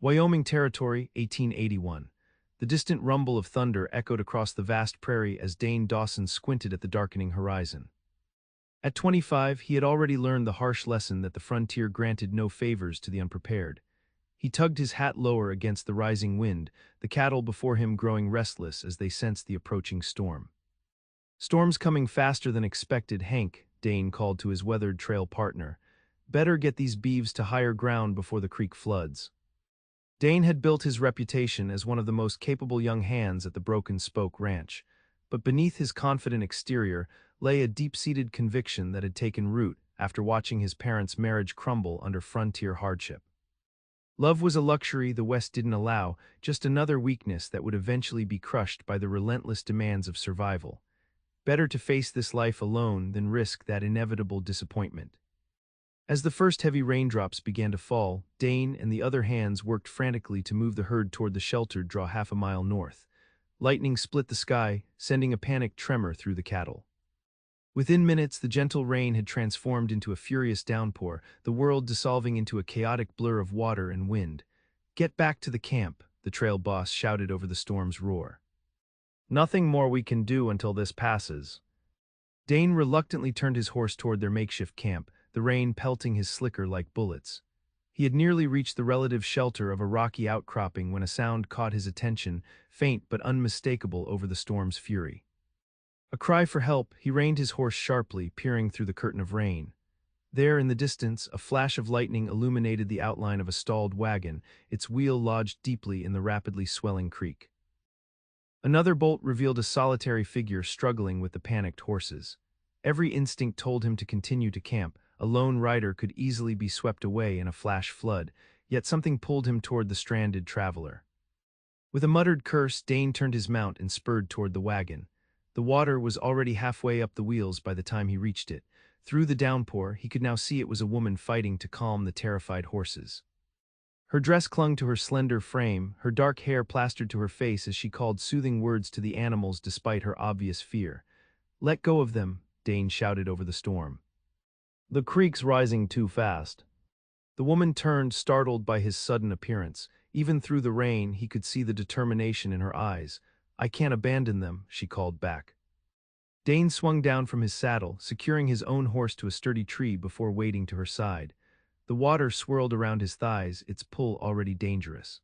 Wyoming Territory, 1881. The distant rumble of thunder echoed across the vast prairie as Dane Dawson squinted at the darkening horizon. At 25, he had already learned the harsh lesson that the frontier granted no favors to the unprepared. He tugged his hat lower against the rising wind, the cattle before him growing restless as they sensed the approaching storm. "Storm's coming faster than expected, Hank," Dane called to his weathered trail partner. "Better get these beeves to higher ground before the creek floods." Dane had built his reputation as one of the most capable young hands at the Broken Spoke Ranch, but beneath his confident exterior lay a deep-seated conviction that had taken root after watching his parents' marriage crumble under frontier hardship. Love was a luxury the West didn't allow, just another weakness that would eventually be crushed by the relentless demands of survival. Better to face this life alone than risk that inevitable disappointment. As the first heavy raindrops began to fall, Dane and the other hands worked frantically to move the herd toward the sheltered draw half a mile north. Lightning split the sky, sending a panicked tremor through the cattle. Within minutes, the gentle rain had transformed into a furious downpour, the world dissolving into a chaotic blur of water and wind. "Get back to the camp," the trail boss shouted over the storm's roar. "Nothing more we can do until this passes." Dane reluctantly turned his horse toward their makeshift camp, the rain pelting his slicker like bullets. He had nearly reached the relative shelter of a rocky outcropping when a sound caught his attention, faint but unmistakable over the storm's fury. A cry for help, he reined his horse sharply, peering through the curtain of rain. There, in the distance, a flash of lightning illuminated the outline of a stalled wagon, its wheel lodged deeply in the rapidly swelling creek. Another bolt revealed a solitary figure struggling with the panicked horses. Every instinct told him to continue to camp. A lone rider could easily be swept away in a flash flood, yet something pulled him toward the stranded traveler. With a muttered curse, Dane turned his mount and spurred toward the wagon. The water was already halfway up the wheels by the time he reached it. Through the downpour, he could now see it was a woman fighting to calm the terrified horses. Her dress clung to her slender frame, her dark hair plastered to her face as she called soothing words to the animals despite her obvious fear. "Let go of them," Dane shouted over the storm. "The creek's rising too fast." The woman turned, startled by his sudden appearance. Even through the rain, he could see the determination in her eyes. "I can't abandon them," she called back. Dane swung down from his saddle, securing his own horse to a sturdy tree before wading to her side. The water swirled around his thighs, its pull already dangerous.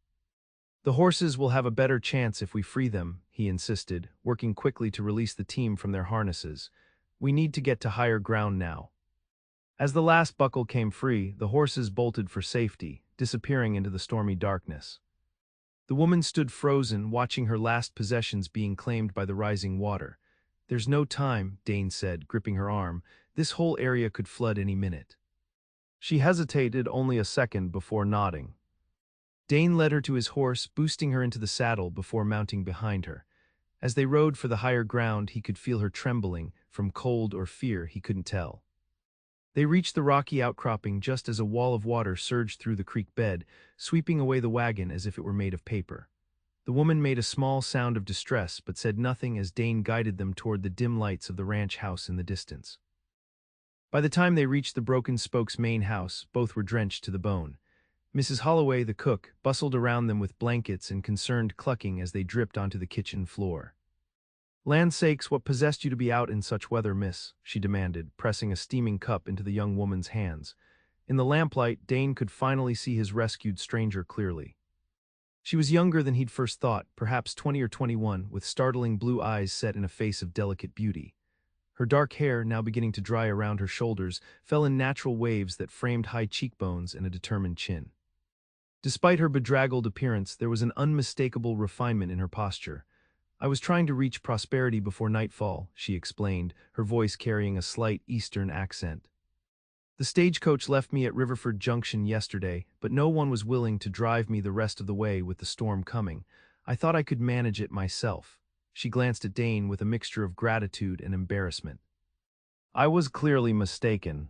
"The horses will have a better chance if we free them," he insisted, working quickly to release the team from their harnesses. "We need to get to higher ground now." As the last buckle came free, the horses bolted for safety, disappearing into the stormy darkness. The woman stood frozen, watching her last possessions being claimed by the rising water. "There's no time," Dane said, gripping her arm. "This whole area could flood any minute." She hesitated only a second before nodding. Dane led her to his horse, boosting her into the saddle before mounting behind her. As they rode for the higher ground, he could feel her trembling, from cold or fear, he couldn't tell. They reached the rocky outcropping just as a wall of water surged through the creek bed, sweeping away the wagon as if it were made of paper. The woman made a small sound of distress but said nothing as Dane guided them toward the dim lights of the ranch house in the distance. By the time they reached the Broken Spoke's main house, both were drenched to the bone. Mrs. Holloway, the cook, bustled around them with blankets and concerned clucking as they dripped onto the kitchen floor. "Land sakes, what possessed you to be out in such weather, miss?" she demanded, pressing a steaming cup into the young woman's hands. In the lamplight, Dane could finally see his rescued stranger clearly. She was younger than he'd first thought, perhaps 20 or 21, with startling blue eyes set in a face of delicate beauty. Her dark hair, now beginning to dry around her shoulders, fell in natural waves that framed high cheekbones and a determined chin. Despite her bedraggled appearance, there was an unmistakable refinement in her posture. "I was trying to reach prosperity before nightfall," she explained, her voice carrying a slight Eastern accent. "The stagecoach left me at Riverford Junction yesterday, but no one was willing to drive me the rest of the way with the storm coming. I thought I could manage it myself." She glanced at Dane with a mixture of gratitude and embarrassment. "I was clearly mistaken."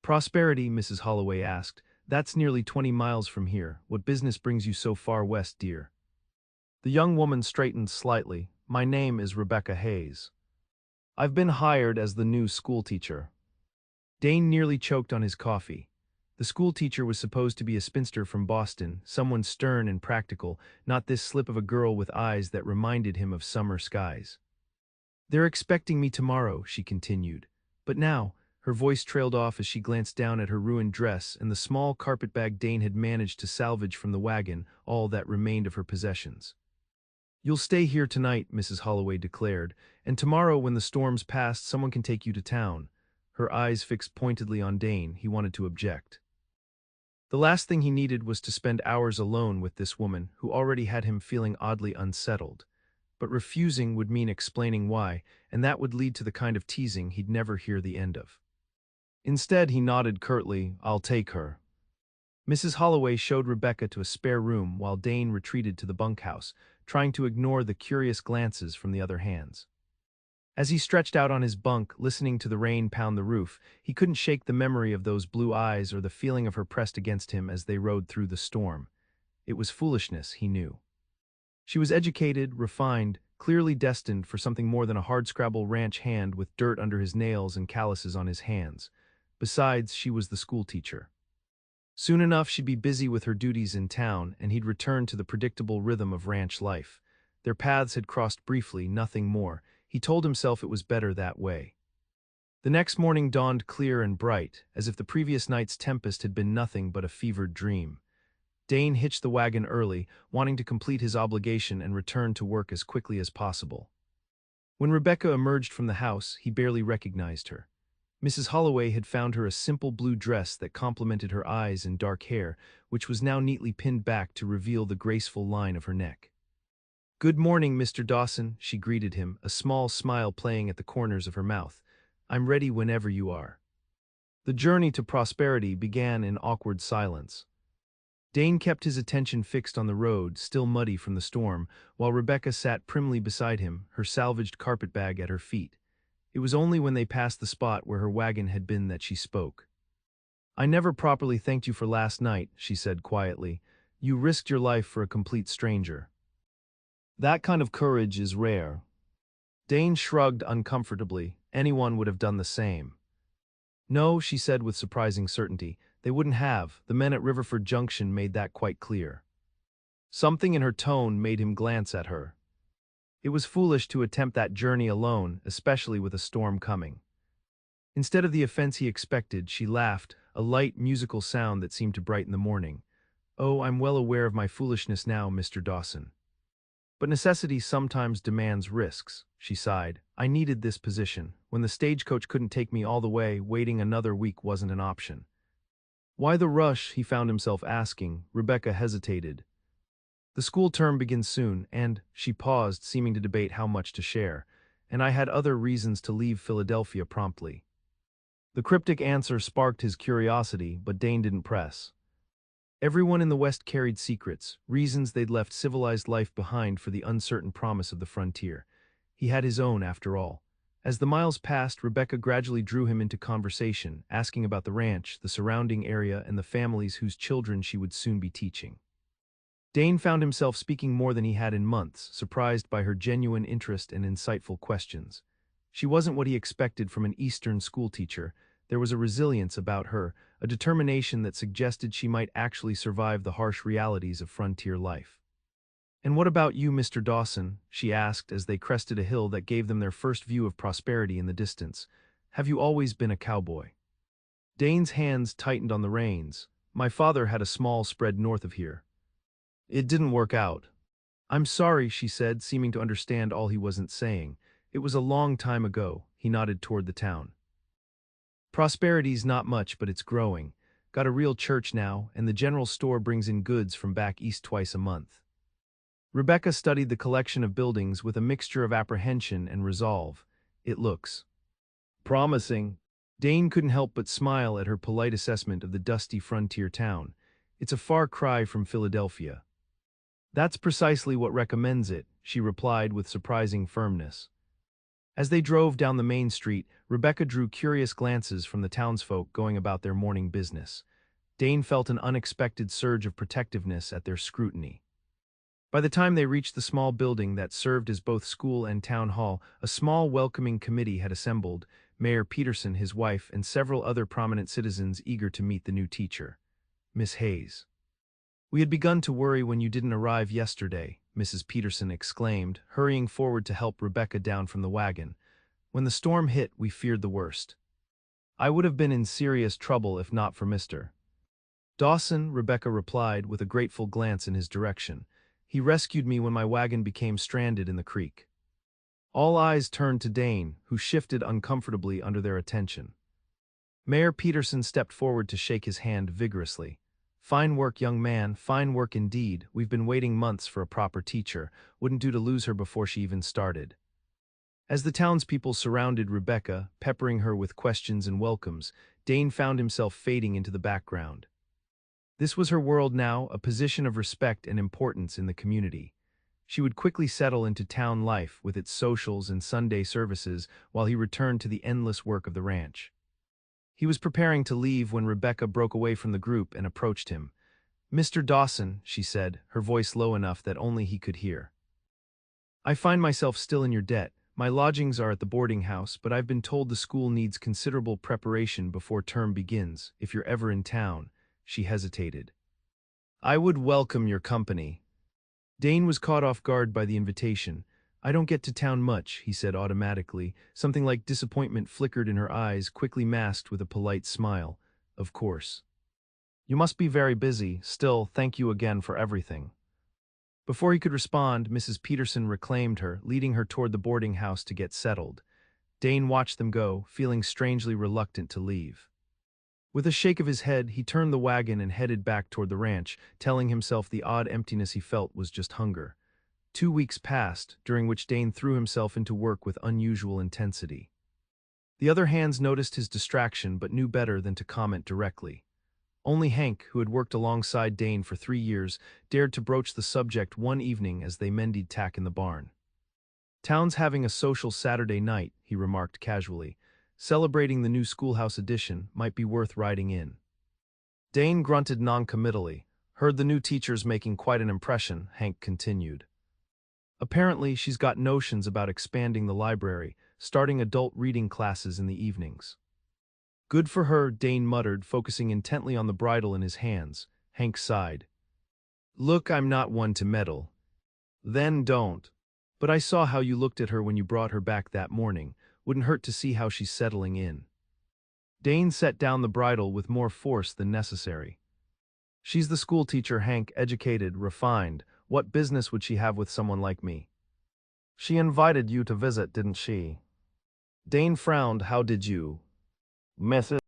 "Prosperity?" Mrs. Holloway asked. "That's nearly 20 miles from here. What business brings you so far west, dear?" The young woman straightened slightly. "My name is Rebecca Hayes. I've been hired as the new schoolteacher." Dane nearly choked on his coffee. The schoolteacher was supposed to be a spinster from Boston, someone stern and practical, not this slip of a girl with eyes that reminded him of summer skies. "They're expecting me tomorrow," she continued. But now, her voice trailed off as she glanced down at her ruined dress and the small carpetbag Dane had managed to salvage from the wagon, all that remained of her possessions. "You'll stay here tonight," Mrs. Holloway declared, "and tomorrow when the storm's past someone can take you to town." Her eyes fixed pointedly on Dane, he wanted to object. The last thing he needed was to spend hours alone with this woman who already had him feeling oddly unsettled. But refusing would mean explaining why, and that would lead to the kind of teasing he'd never hear the end of. Instead, he nodded curtly, "I'll take her." Mrs. Holloway showed Rebecca to a spare room while Dane retreated to the bunkhouse, trying to ignore the curious glances from the other hands. As he stretched out on his bunk, listening to the rain pound the roof, he couldn't shake the memory of those blue eyes or the feeling of her pressed against him as they rode through the storm. It was foolishness, he knew. She was educated, refined, clearly destined for something more than a hardscrabble ranch hand with dirt under his nails and calluses on his hands. Besides, she was the schoolteacher. Soon enough she'd be busy with her duties in town, and he'd return to the predictable rhythm of ranch life. Their paths had crossed briefly, nothing more. He told himself it was better that way. The next morning dawned clear and bright, as if the previous night's tempest had been nothing but a fevered dream. Dane hitched the wagon early, wanting to complete his obligation and return to work as quickly as possible. When Rebecca emerged from the house, he barely recognized her. Mrs. Holloway had found her a simple blue dress that complemented her eyes and dark hair, which was now neatly pinned back to reveal the graceful line of her neck. "Good morning, Mr. Dawson," she greeted him, a small smile playing at the corners of her mouth. "I'm ready whenever you are." The journey to prosperity began in awkward silence. Dane kept his attention fixed on the road, still muddy from the storm, while Rebecca sat primly beside him, her salvaged carpetbag at her feet. It was only when they passed the spot where her wagon had been that she spoke. "I never properly thanked you for last night," she said quietly. "You risked your life for a complete stranger. That kind of courage is rare." Dane shrugged uncomfortably. Anyone would have done the same. "No," she said with surprising certainty. "They wouldn't have. The men at Riverford Junction made that quite clear." Something in her tone made him glance at her. It was foolish to attempt that journey alone, especially with a storm coming. Instead of the offense he expected, she laughed, a light, musical sound that seemed to brighten the morning. "Oh, I'm well aware of my foolishness now, Mr. Dawson. But necessity sometimes demands risks," she sighed. "I needed this position. When the stagecoach couldn't take me all the way, waiting another week wasn't an option." "Why the rush?" he found himself asking. Rebecca hesitated. "The school term begins soon, and," she paused, seeming to debate how much to share, "and I had other reasons to leave Philadelphia promptly." The cryptic answer sparked his curiosity, but Dane didn't press. Everyone in the West carried secrets, reasons they'd left civilized life behind for the uncertain promise of the frontier. He had his own, after all. As the miles passed, Rebecca gradually drew him into conversation, asking about the ranch, the surrounding area, and the families whose children she would soon be teaching. Dane found himself speaking more than he had in months, surprised by her genuine interest and insightful questions. She wasn't what he expected from an Eastern schoolteacher. There was a resilience about her, a determination that suggested she might actually survive the harsh realities of frontier life. "And what about you, Mr. Dawson?" she asked as they crested a hill that gave them their first view of prosperity in the distance. "Have you always been a cowboy?" Dane's hands tightened on the reins. "My father had a small spread north of here. It didn't work out." "I'm sorry," she said, seeming to understand all he wasn't saying. "It was a long time ago." He nodded toward the town. "Prosperity's not much, but it's growing. Got a real church now, and the general store brings in goods from back east twice a month." Rebecca studied the collection of buildings with a mixture of apprehension and resolve. "It looks promising." Dane couldn't help but smile at her polite assessment of the dusty frontier town. "It's a far cry from Philadelphia." "That's precisely what recommends it," she replied with surprising firmness. As they drove down the main street, Rebecca drew curious glances from the townsfolk going about their morning business. Dane felt an unexpected surge of protectiveness at their scrutiny. By the time they reached the small building that served as both school and town hall, a small welcoming committee had assembled, Mayor Peterson, his wife, and several other prominent citizens eager to meet the new teacher. Miss Hayes. We had begun to worry when you didn't arrive yesterday, Mrs. Peterson exclaimed, hurrying forward to help Rebecca down from the wagon. When the storm hit, we feared the worst. I would have been in serious trouble if not for Mr. Dawson, Rebecca replied with a grateful glance in his direction. He rescued me when my wagon became stranded in the creek. All eyes turned to Dane, who shifted uncomfortably under their attention. Mayor Peterson stepped forward to shake his hand vigorously. Fine work, young man, fine work indeed. We've been waiting months for a proper teacher. Wouldn't do to lose her before she even started. As the townspeople surrounded Rebecca, peppering her with questions and welcomes, Dane found himself fading into the background. This was her world now, a position of respect and importance in the community. She would quickly settle into town life with its socials and Sunday services while he returned to the endless work of the ranch. He was preparing to leave when Rebecca broke away from the group and approached him. "Mr. Dawson," she said, her voice low enough that only he could hear. "I find myself still in your debt. My lodgings are at the boarding house, but I've been told the school needs considerable preparation before term begins. If you're ever in town," she hesitated. "I would welcome your company." Dane was caught off guard by the invitation. "I don't get to town much," he said automatically. Something like disappointment flickered in her eyes, quickly masked with a polite smile. "Of course. You must be very busy. Still, thank you again for everything." Before he could respond, Mrs. Peterson reclaimed her, leading her toward the boarding house to get settled. Dane watched them go, feeling strangely reluctant to leave. With a shake of his head, he turned the wagon and headed back toward the ranch, telling himself the odd emptiness he felt was just hunger. 2 weeks passed, during which Dane threw himself into work with unusual intensity. The other hands noticed his distraction but knew better than to comment directly. Only Hank, who had worked alongside Dane for 3 years, dared to broach the subject one evening as they mended tack in the barn. "Town's having a social Saturday night," he remarked casually. "Celebrating the new schoolhouse edition, might be worth riding in." Dane grunted noncommittally. "Heard the new teacher's making quite an impression," Hank continued. "Apparently, she's got notions about expanding the library, starting adult reading classes in the evenings." "Good for her," Dane muttered, focusing intently on the bridle in his hands. Hank sighed. "Look, I'm not one to meddle." "Then don't. But I saw how you looked at her when you brought her back that morning. Wouldn't hurt to see how she's settling in." Dane set down the bridle with more force than necessary. "She's the schoolteacher, Hank, educated, refined. What business would she have with someone like me?" "She invited you to visit, didn't she?" Dane frowned. "How did you, Mrs.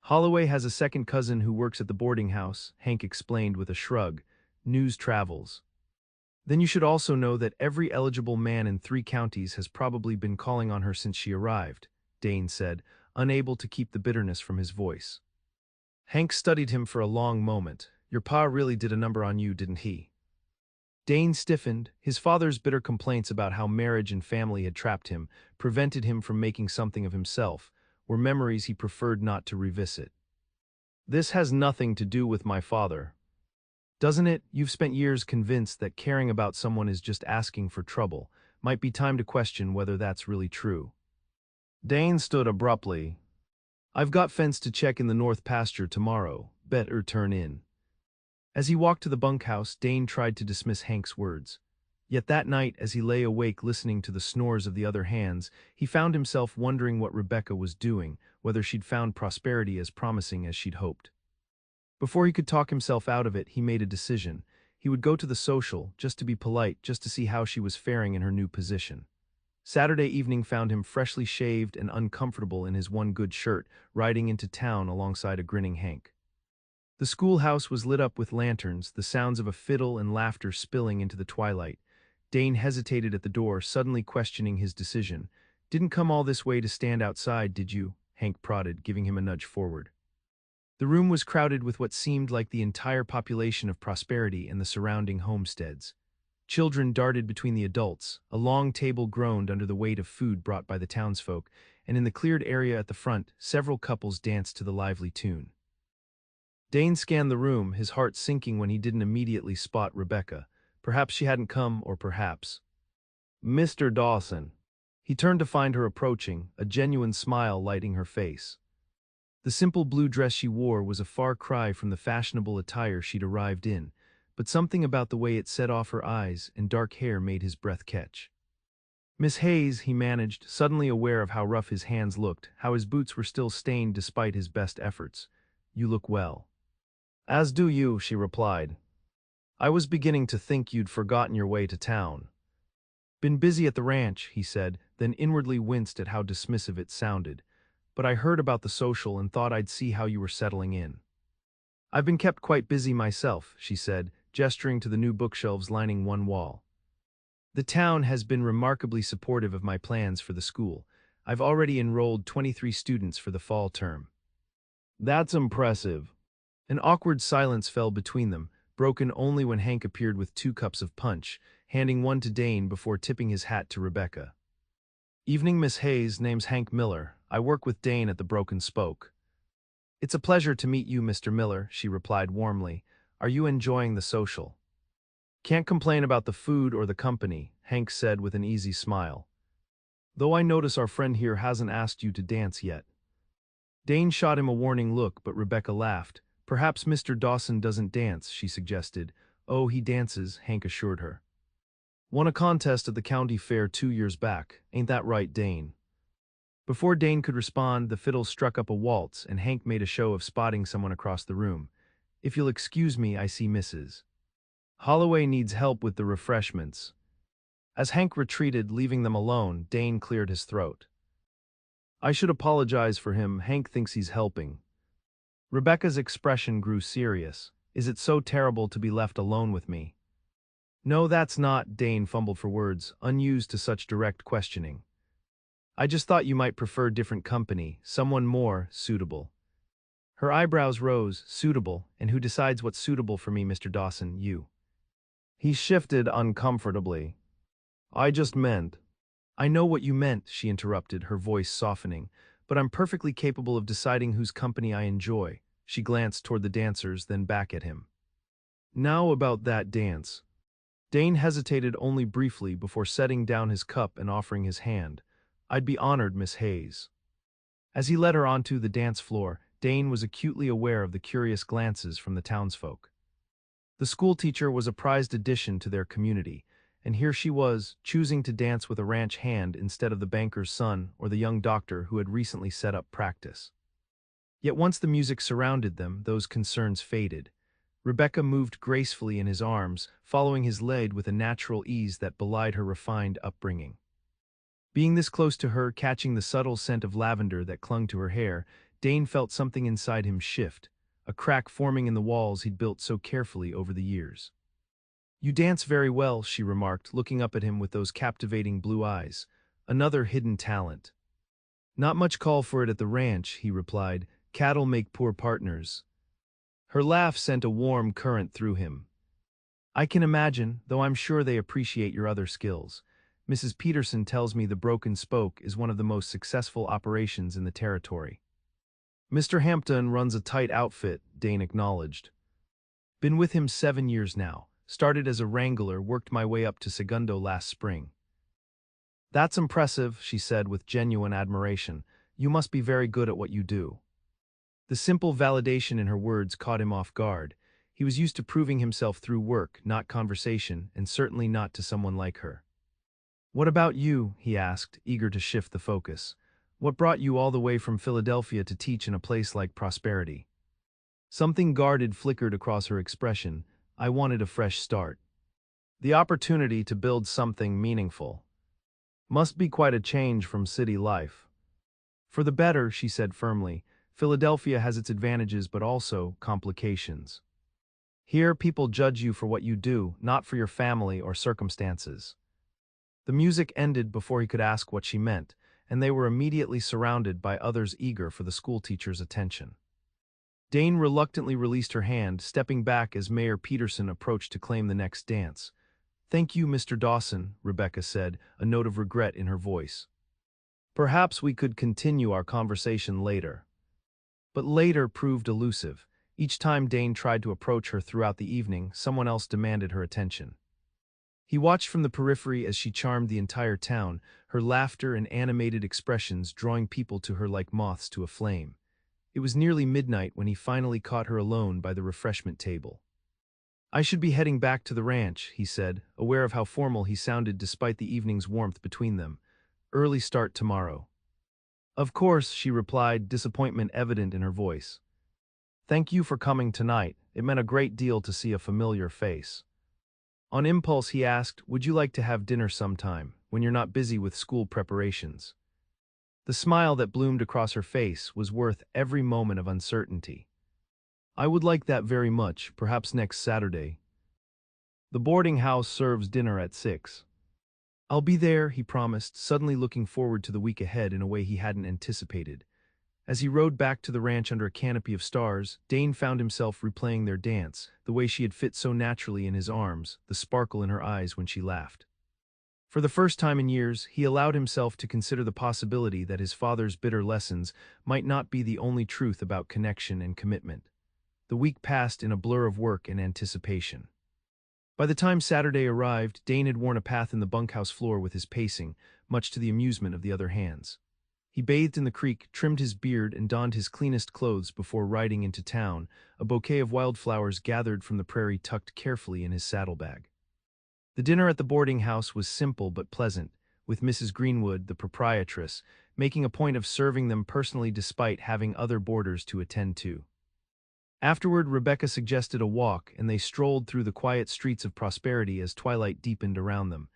Holloway has a second cousin who works at the boarding house," Hank explained with a shrug. "News travels." "Then you should also know that every eligible man in 3 counties has probably been calling on her since she arrived," Dane said, unable to keep the bitterness from his voice. Hank studied him for a long moment. "Your pa really did a number on you, didn't he?" Dane stiffened. His father's bitter complaints about how marriage and family had trapped him, prevented him from making something of himself, were memories he preferred not to revisit. "This has nothing to do with my father." "Doesn't it? You've spent years convinced that caring about someone is just asking for trouble. Might be time to question whether that's really true." Dane stood abruptly. "I've got fence to check in the north pasture tomorrow. Better turn in." As he walked to the bunkhouse, Dane tried to dismiss Hank's words. Yet that night, as he lay awake listening to the snores of the other hands, he found himself wondering what Rebecca was doing, whether she'd found prosperity as promising as she'd hoped. Before he could talk himself out of it, he made a decision. He would go to the social, just to be polite, just to see how she was faring in her new position. Saturday evening found him freshly shaved and uncomfortable in his one good shirt, riding into town alongside a grinning Hank. The schoolhouse was lit up with lanterns, the sounds of a fiddle and laughter spilling into the twilight. Dane hesitated at the door, suddenly questioning his decision. "Didn't come all this way to stand outside, did you?" Hank prodded, giving him a nudge forward. The room was crowded with what seemed like the entire population of Prosperity and the surrounding homesteads. Children darted between the adults, a long table groaned under the weight of food brought by the townsfolk, and in the cleared area at the front, several couples danced to the lively tune. Dane scanned the room, his heart sinking when he didn't immediately spot Rebecca. Perhaps she hadn't come, or perhaps. "Mr. Dawson." He turned to find her approaching, a genuine smile lighting her face. The simple blue dress she wore was a far cry from the fashionable attire she'd arrived in, but something about the way it set off her eyes and dark hair made his breath catch. "Miss Hayes," he managed, suddenly aware of how rough his hands looked, how his boots were still stained despite his best efforts. "You look well." "As do you," she replied. "I was beginning to think you'd forgotten your way to town." "Been busy at the ranch," he said, then inwardly winced at how dismissive it sounded. "But I heard about the social and thought I'd see how you were settling in." "I've been kept quite busy myself," she said, gesturing to the new bookshelves lining one wall. "The town has been remarkably supportive of my plans for the school. I've already enrolled 23 students for the fall term." "That's impressive." An awkward silence fell between them, broken only when Hank appeared with 2 cups of punch, handing one to Dane before tipping his hat to Rebecca. "Evening, Miss Hayes. Name's Hank Miller. I work with Dane at the Broken Spoke." "It's a pleasure to meet you, Mr. Miller," she replied warmly. "Are you enjoying the social?" "Can't complain about the food or the company," Hank said with an easy smile. "Though I notice our friend here hasn't asked you to dance yet." Dane shot him a warning look, but Rebecca laughed. "Perhaps Mr. Dawson doesn't dance," she suggested. "Oh, he dances," Hank assured her. "Won a contest at the county fair 2 years back. Ain't that right, Dane?" Before Dane could respond, the fiddle struck up a waltz, and Hank made a show of spotting someone across the room. "If you'll excuse me, I see Mrs. Holloway needs help with the refreshments." As Hank retreated, leaving them alone, Dane cleared his throat. "I should apologize for him. Hank thinks he's helping." Rebecca's expression grew serious. "Is it so terrible to be left alone with me?" "No, that's not," Dane fumbled for words, unused to such direct questioning. "I just thought you might prefer different company, someone more suitable." Her eyebrows rose. "Suitable? And who decides what's suitable for me, Mr. Dawson? You?" He shifted uncomfortably. "I just meant—" "I know what you meant," she interrupted, her voice softening, "but I'm perfectly capable of deciding whose company I enjoy." She glanced toward the dancers, then back at him. "Now about that dance." Dane hesitated only briefly before setting down his cup and offering his hand. "I'd be honored, Miss Hayes." As he led her onto the dance floor, Dane was acutely aware of the curious glances from the townsfolk. The schoolteacher was a prized addition to their community, and here she was, choosing to dance with a ranch hand instead of the banker's son or the young doctor who had recently set up practice. Yet once the music surrounded them, those concerns faded. Rebecca moved gracefully in his arms, following his lead with a natural ease that belied her refined upbringing. Being this close to her, catching the subtle scent of lavender that clung to her hair, Dane felt something inside him shift, a crack forming in the walls he'd built so carefully over the years. "You dance very well," she remarked, looking up at him with those captivating blue eyes. "Another hidden talent." "Not much call for it at the ranch," he replied. "Cattle make poor partners." Her laugh sent a warm current through him. "I can imagine, though I'm sure they appreciate your other skills. Mrs. Peterson tells me the Broken Spoke is one of the most successful operations in the territory." "Mr. Hampton runs a tight outfit," Dane acknowledged. "Been with him 7 years now. Started as a wrangler, worked my way up to segundo last spring." "That's impressive," she said with genuine admiration. "You must be very good at what you do." The simple validation in her words caught him off guard. He was used to proving himself through work, not conversation, and certainly not to someone like her. "What about you?" he asked, eager to shift the focus. "What brought you all the way from Philadelphia to teach in a place like Prosperity?" Something guarded flickered across her expression. "I wanted a fresh start. The opportunity to build something meaningful. Must be quite a change from city life." "For the better," she said firmly. "Philadelphia has its advantages but also complications. Here, people judge you for what you do, not for your family or circumstances." The music ended before he could ask what she meant, and they were immediately surrounded by others eager for the schoolteacher's attention. Dane reluctantly released her hand, stepping back as Mayor Peterson approached to claim the next dance. "Thank you, Mr. Dawson," Rebecca said, a note of regret in her voice. "Perhaps we could continue our conversation later." But later proved elusive. Each time Dane tried to approach her throughout the evening, someone else demanded her attention. He watched from the periphery as she charmed the entire town, her laughter and animated expressions drawing people to her like moths to a flame. It was nearly midnight when he finally caught her alone by the refreshment table. "I should be heading back to the ranch," he said, aware of how formal he sounded despite the evening's warmth between them. "Early start tomorrow." "Of course," she replied, disappointment evident in her voice. "Thank you for coming tonight. It meant a great deal to see a familiar face." On impulse, he asked, "Would you like to have dinner sometime, when you're not busy with school preparations?" The smile that bloomed across her face was worth every moment of uncertainty. "I would like that very much, perhaps next Saturday. The boarding house serves dinner at 6. "I'll be there," he promised, suddenly looking forward to the week ahead in a way he hadn't anticipated. As he rode back to the ranch under a canopy of stars, Dane found himself replaying their dance, the way she had fit so naturally in his arms, the sparkle in her eyes when she laughed. For the first time in years, he allowed himself to consider the possibility that his father's bitter lessons might not be the only truth about connection and commitment. The week passed in a blur of work and anticipation. By the time Saturday arrived, Dane had worn a path in the bunkhouse floor with his pacing, much to the amusement of the other hands. He bathed in the creek, trimmed his beard, and donned his cleanest clothes before riding into town, a bouquet of wildflowers gathered from the prairie tucked carefully in his saddlebag. The dinner at the boarding house was simple but pleasant, with Mrs. Greenwood, the proprietress, making a point of serving them personally despite having other boarders to attend to. Afterward, Rebecca suggested a walk, and they strolled through the quiet streets of Prosperity as twilight deepened around them.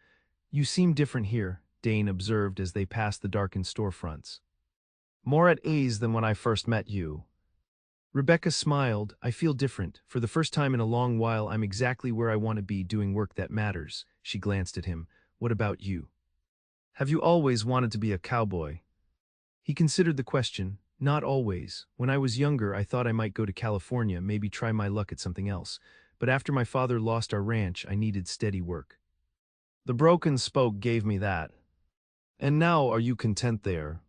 "You seem different here," Dane observed as they passed the darkened storefronts. "More at ease than when I first met you." Rebecca smiled. "I feel different. For the first time in a long while, I'm exactly where I want to be, doing work that matters." She glanced at him. "What about you? Have you always wanted to be a cowboy?" He considered the question. "Not always. When I was younger, I thought I might go to California, maybe try my luck at something else. But after my father lost our ranch, I needed steady work. The broken spoke gave me that. And now, are you content there?"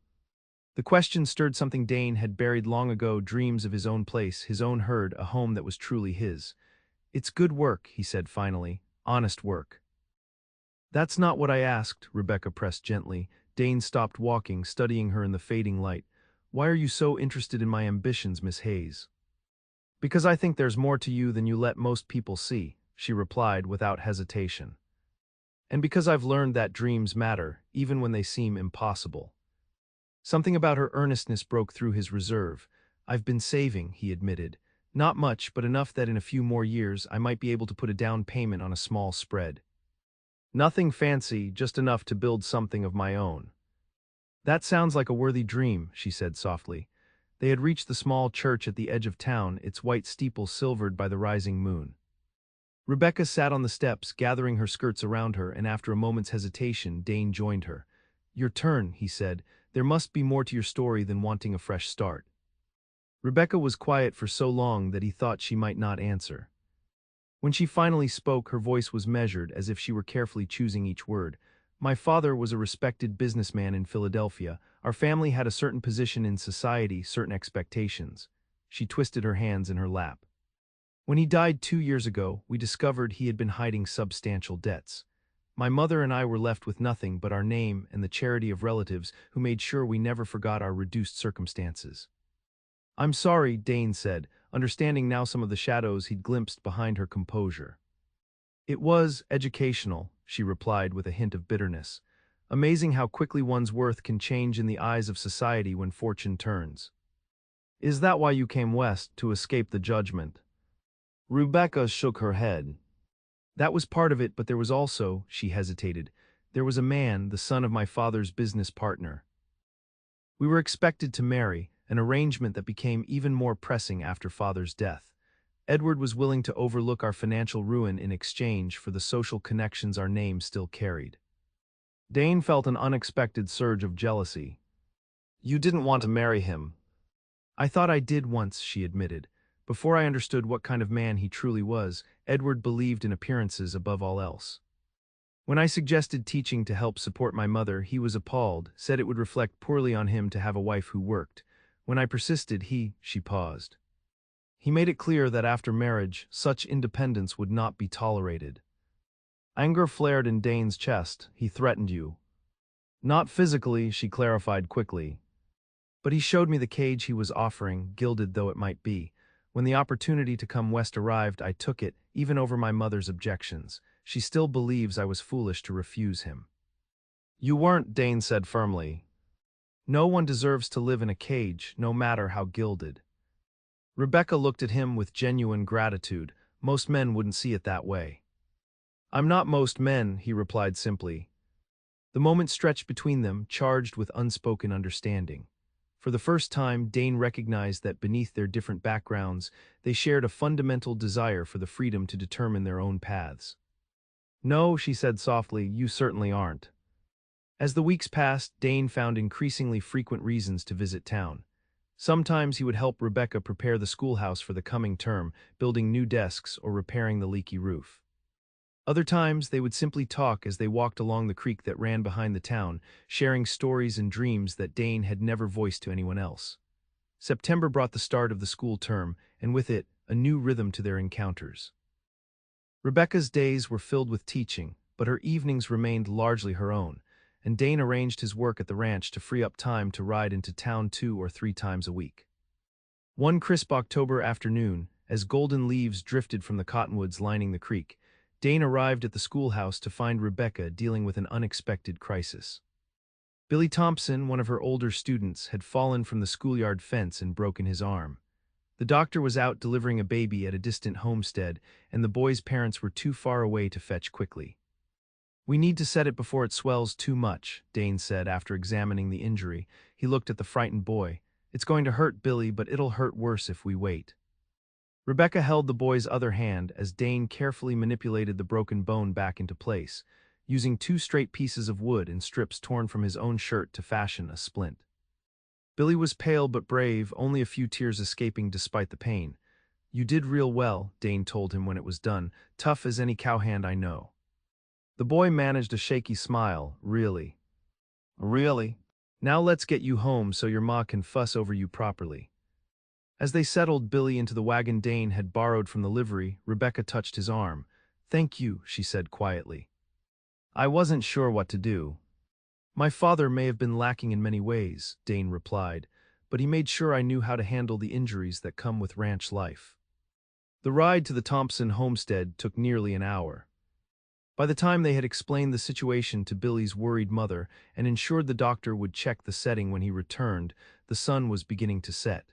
The question stirred something Dane had buried long ago, dreams of his own place, his own herd, a home that was truly his. "It's good work," he said finally. "Honest work." "That's not what I asked," Rebecca pressed gently. Dane stopped walking, studying her in the fading light. "Why are you so interested in my ambitions, Miss Hayes?" "Because I think there's more to you than you let most people see," she replied without hesitation. "And because I've learned that dreams matter, even when they seem impossible." Something about her earnestness broke through his reserve. "I've been saving," he admitted. "Not much, but enough that in a few more years I might be able to put a down payment on a small spread. Nothing fancy, just enough to build something of my own." "That sounds like a worthy dream," she said softly. They had reached the small church at the edge of town, its white steeple silvered by the rising moon. Rebecca sat on the steps, gathering her skirts around her, and after a moment's hesitation, Dane joined her. "Your turn," he said. "There must be more to your story than wanting a fresh start." Rebecca was quiet for so long that he thought she might not answer. When she finally spoke, her voice was measured, as if she were carefully choosing each word. "My father was a respected businessman in Philadelphia. Our family had a certain position in society, certain expectations." She twisted her hands in her lap. "When he died 2 years ago, we discovered he had been hiding substantial debts. My mother and I were left with nothing but our name and the charity of relatives who made sure we never forgot our reduced circumstances." "I'm sorry," Dane said, understanding now some of the shadows he'd glimpsed behind her composure. "It was educational," she replied with a hint of bitterness. "Amazing how quickly one's worth can change in the eyes of society when fortune turns." "Is that why you came west, to escape the judgment?" Rebecca shook her head. "That was part of it, but there was also," she hesitated, "there was a man, the son of my father's business partner. We were expected to marry, an arrangement that became even more pressing after father's death. Edward was willing to overlook our financial ruin in exchange for the social connections our name still carried." Dane felt an unexpected surge of jealousy. "You didn't want to marry him." "I thought I did once," she admitted. "Before I understood what kind of man he truly was, Edward believed in appearances above all else. When I suggested teaching to help support my mother, he was appalled, said it would reflect poorly on him to have a wife who worked. When I persisted, she paused. He made it clear that after marriage, such independence would not be tolerated." Anger flared in Dane's chest. He threatened you. Not physically, she clarified quickly. But he showed me the cage he was offering, gilded though it might be. When the opportunity to come west arrived, I took it, even over my mother's objections. She still believes I was foolish to refuse him. You weren't, Dane said firmly. No one deserves to live in a cage, no matter how gilded. Rebecca looked at him with genuine gratitude. Most men wouldn't see it that way. I'm not most men, he replied simply. The moment stretched between them, charged with unspoken understanding. For the first time, Dane recognized that beneath their different backgrounds, they shared a fundamental desire for the freedom to determine their own paths. No, she said softly, you certainly aren't. As the weeks passed, Dane found increasingly frequent reasons to visit town. Sometimes he would help Rebecca prepare the schoolhouse for the coming term, building new desks or repairing the leaky roof. Other times, they would simply talk as they walked along the creek that ran behind the town, sharing stories and dreams that Dane had never voiced to anyone else. September brought the start of the school term, and with it, a new rhythm to their encounters. Rebecca's days were filled with teaching, but her evenings remained largely her own, and Dane arranged his work at the ranch to free up time to ride into town 2 or 3 times a week. One crisp October afternoon, as golden leaves drifted from the cottonwoods lining the creek, Dane arrived at the schoolhouse to find Rebecca dealing with an unexpected crisis. Billy Thompson, one of her older students, had fallen from the schoolyard fence and broken his arm. The doctor was out delivering a baby at a distant homestead, and the boy's parents were too far away to fetch quickly. We need to set it before it swells too much, Dane said after examining the injury. He looked at the frightened boy. It's going to hurt, Billy, but it'll hurt worse if we wait. Rebecca held the boy's other hand as Dane carefully manipulated the broken bone back into place, using 2 straight pieces of wood and strips torn from his own shirt to fashion a splint. Billy was pale but brave, only a few tears escaping despite the pain. You did real well, Dane told him when it was done, tough as any cowhand I know. The boy managed a shaky smile. Really? Really? Now let's get you home so your ma can fuss over you properly. As they settled Billy into the wagon Dane had borrowed from the livery, Rebecca touched his arm. Thank you, she said quietly. I wasn't sure what to do. My father may have been lacking in many ways, Dane replied, but he made sure I knew how to handle the injuries that come with ranch life. The ride to the Thompson homestead took nearly an hour. By the time they had explained the situation to Billy's worried mother and ensured the doctor would check the setting when he returned, the sun was beginning to set.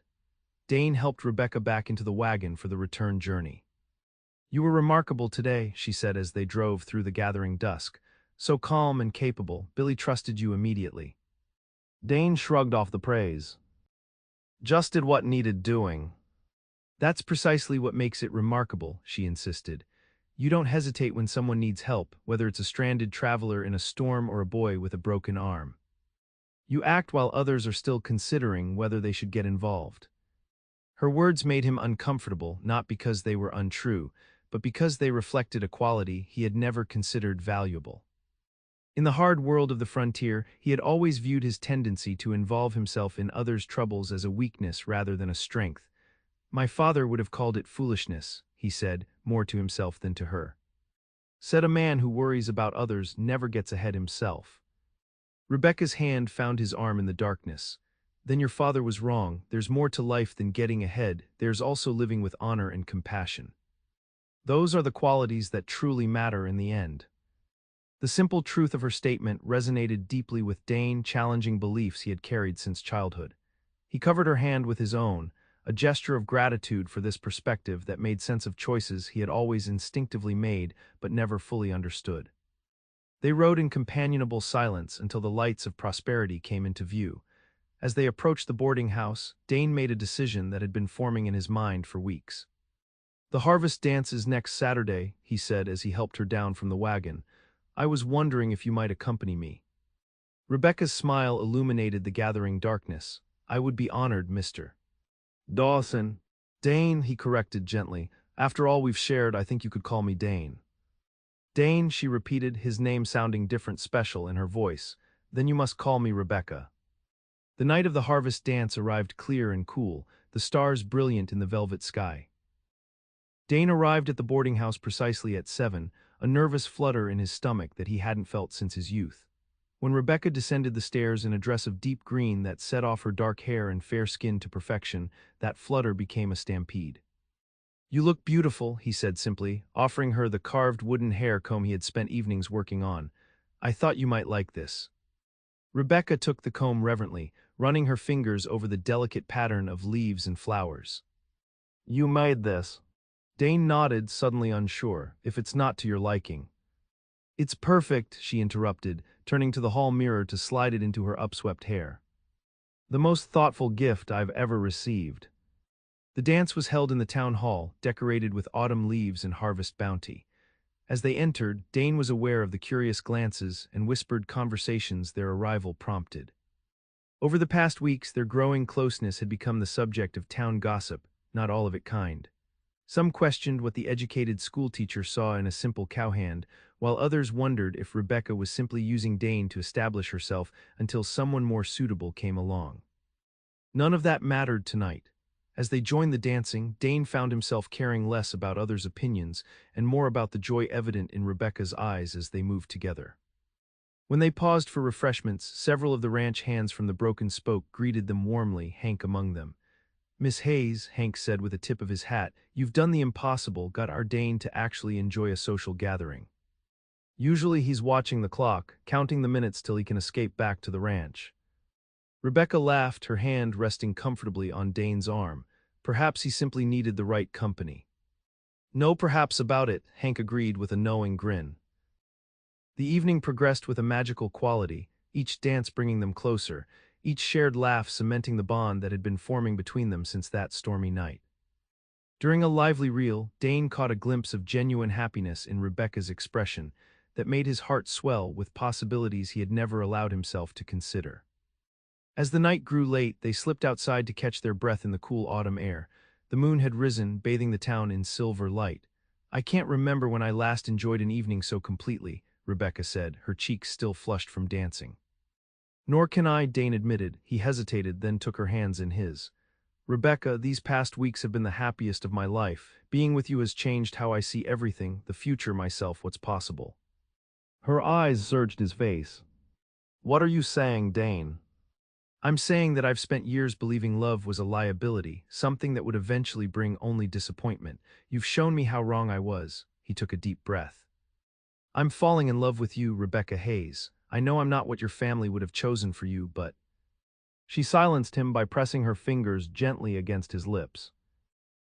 Dane helped Rebecca back into the wagon for the return journey. You were remarkable today, she said as they drove through the gathering dusk. So calm and capable, Billy trusted you immediately. Dane shrugged off the praise. Just did what needed doing. That's precisely what makes it remarkable, she insisted. You don't hesitate when someone needs help, whether it's a stranded traveler in a storm or a boy with a broken arm. You act while others are still considering whether they should get involved. Her words made him uncomfortable, not because they were untrue, but because they reflected a quality he had never considered valuable. In the hard world of the frontier, he had always viewed his tendency to involve himself in others' troubles as a weakness rather than a strength. My father would have called it foolishness, he said, more to himself than to her. Said a man who worries about others never gets ahead himself. Rebecca's hand found his arm in the darkness. Then your father was wrong. There's more to life than getting ahead. There's also living with honor and compassion. Those are the qualities that truly matter in the end. The simple truth of her statement resonated deeply with Dane, challenging beliefs he had carried since childhood. He covered her hand with his own, a gesture of gratitude for this perspective that made sense of choices he had always instinctively made but never fully understood. They rode in companionable silence until the lights of prosperity came into view. As they approached the boarding house, Dane made a decision that had been forming in his mind for weeks. The harvest dance is next Saturday, he said as he helped her down from the wagon. I was wondering if you might accompany me. Rebecca's smile illuminated the gathering darkness. I would be honored, Mr. Dawson. Dane, he corrected gently. After all we've shared, I think you could call me Dane. Dane, she repeated, his name sounding different, special in her voice. Then you must call me Rebecca. The night of the harvest dance arrived clear and cool, the stars brilliant in the velvet sky. Dane arrived at the boarding house precisely at 7, a nervous flutter in his stomach that he hadn't felt since his youth. When Rebecca descended the stairs in a dress of deep green that set off her dark hair and fair skin to perfection, that flutter became a stampede. "You look beautiful," he said simply, offering her the carved wooden hair comb he had spent evenings working on. "I thought you might like this." Rebecca took the comb reverently, running her fingers over the delicate pattern of leaves and flowers. "You made this?" Dane nodded, suddenly unsure, "if it's not to your liking." "It's perfect," she interrupted, turning to the hall mirror to slide it into her upswept hair. "The most thoughtful gift I've ever received." The dance was held in the town hall, decorated with autumn leaves and harvest bounty. As they entered, Dane was aware of the curious glances and whispered conversations their arrival prompted. Over the past weeks, their growing closeness had become the subject of town gossip, not all of it kind. Some questioned what the educated schoolteacher saw in a simple cowhand, while others wondered if Rebecca was simply using Dane to establish herself until someone more suitable came along. None of that mattered tonight. As they joined the dancing, Dane found himself caring less about others' opinions and more about the joy evident in Rebecca's eyes as they moved together. When they paused for refreshments, several of the ranch hands from the Broken Spoke greeted them warmly, Hank among them. "Miss Hayes," Hank said with a tip of his hat, "you've done the impossible, got our Dane to actually enjoy a social gathering." Usually he's watching the clock, counting the minutes till he can escape back to the ranch. Rebecca laughed, her hand resting comfortably on Dane's arm. Perhaps he simply needed the right company. "No perhaps about it," Hank agreed with a knowing grin. The evening progressed with a magical quality, each dance bringing them closer, each shared laugh cementing the bond that had been forming between them since that stormy night. During a lively reel, Dane caught a glimpse of genuine happiness in Rebecca's expression that made his heart swell with possibilities he had never allowed himself to consider. As the night grew late, they slipped outside to catch their breath in the cool autumn air. The moon had risen, bathing the town in silver light. "I can't remember when I last enjoyed an evening so completely," Rebecca said, her cheeks still flushed from dancing. "Nor can I," Dane admitted. He hesitated, then took her hands in his. "Rebecca, these past weeks have been the happiest of my life. Being with you has changed how I see everything, the future, myself, what's possible." Her eyes searched his face. "What are you saying, Dane?" "I'm saying that I've spent years believing love was a liability, something that would eventually bring only disappointment. You've shown me how wrong I was." He took a deep breath. "I'm falling in love with you, Rebecca Hayes. I know I'm not what your family would have chosen for you, but—" She silenced him by pressing her fingers gently against his lips.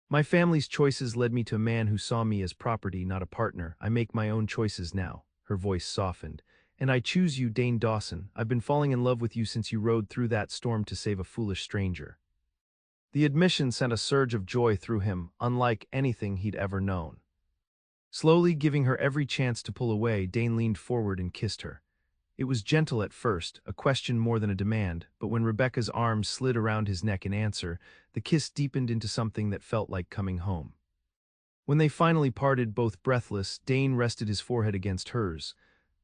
"My family's choices led me to a man who saw me as property, not a partner. I make my own choices now." Her voice softened. "And I choose you, Dane Dawson. I've been falling in love with you since you rode through that storm to save a foolish stranger." The admission sent a surge of joy through him, unlike anything he'd ever known. Slowly giving her every chance to pull away, Dane leaned forward and kissed her. It was gentle at first, a question more than a demand, but when Rebecca's arms slid around his neck in answer, the kiss deepened into something that felt like coming home. When they finally parted, both breathless, Dane rested his forehead against hers.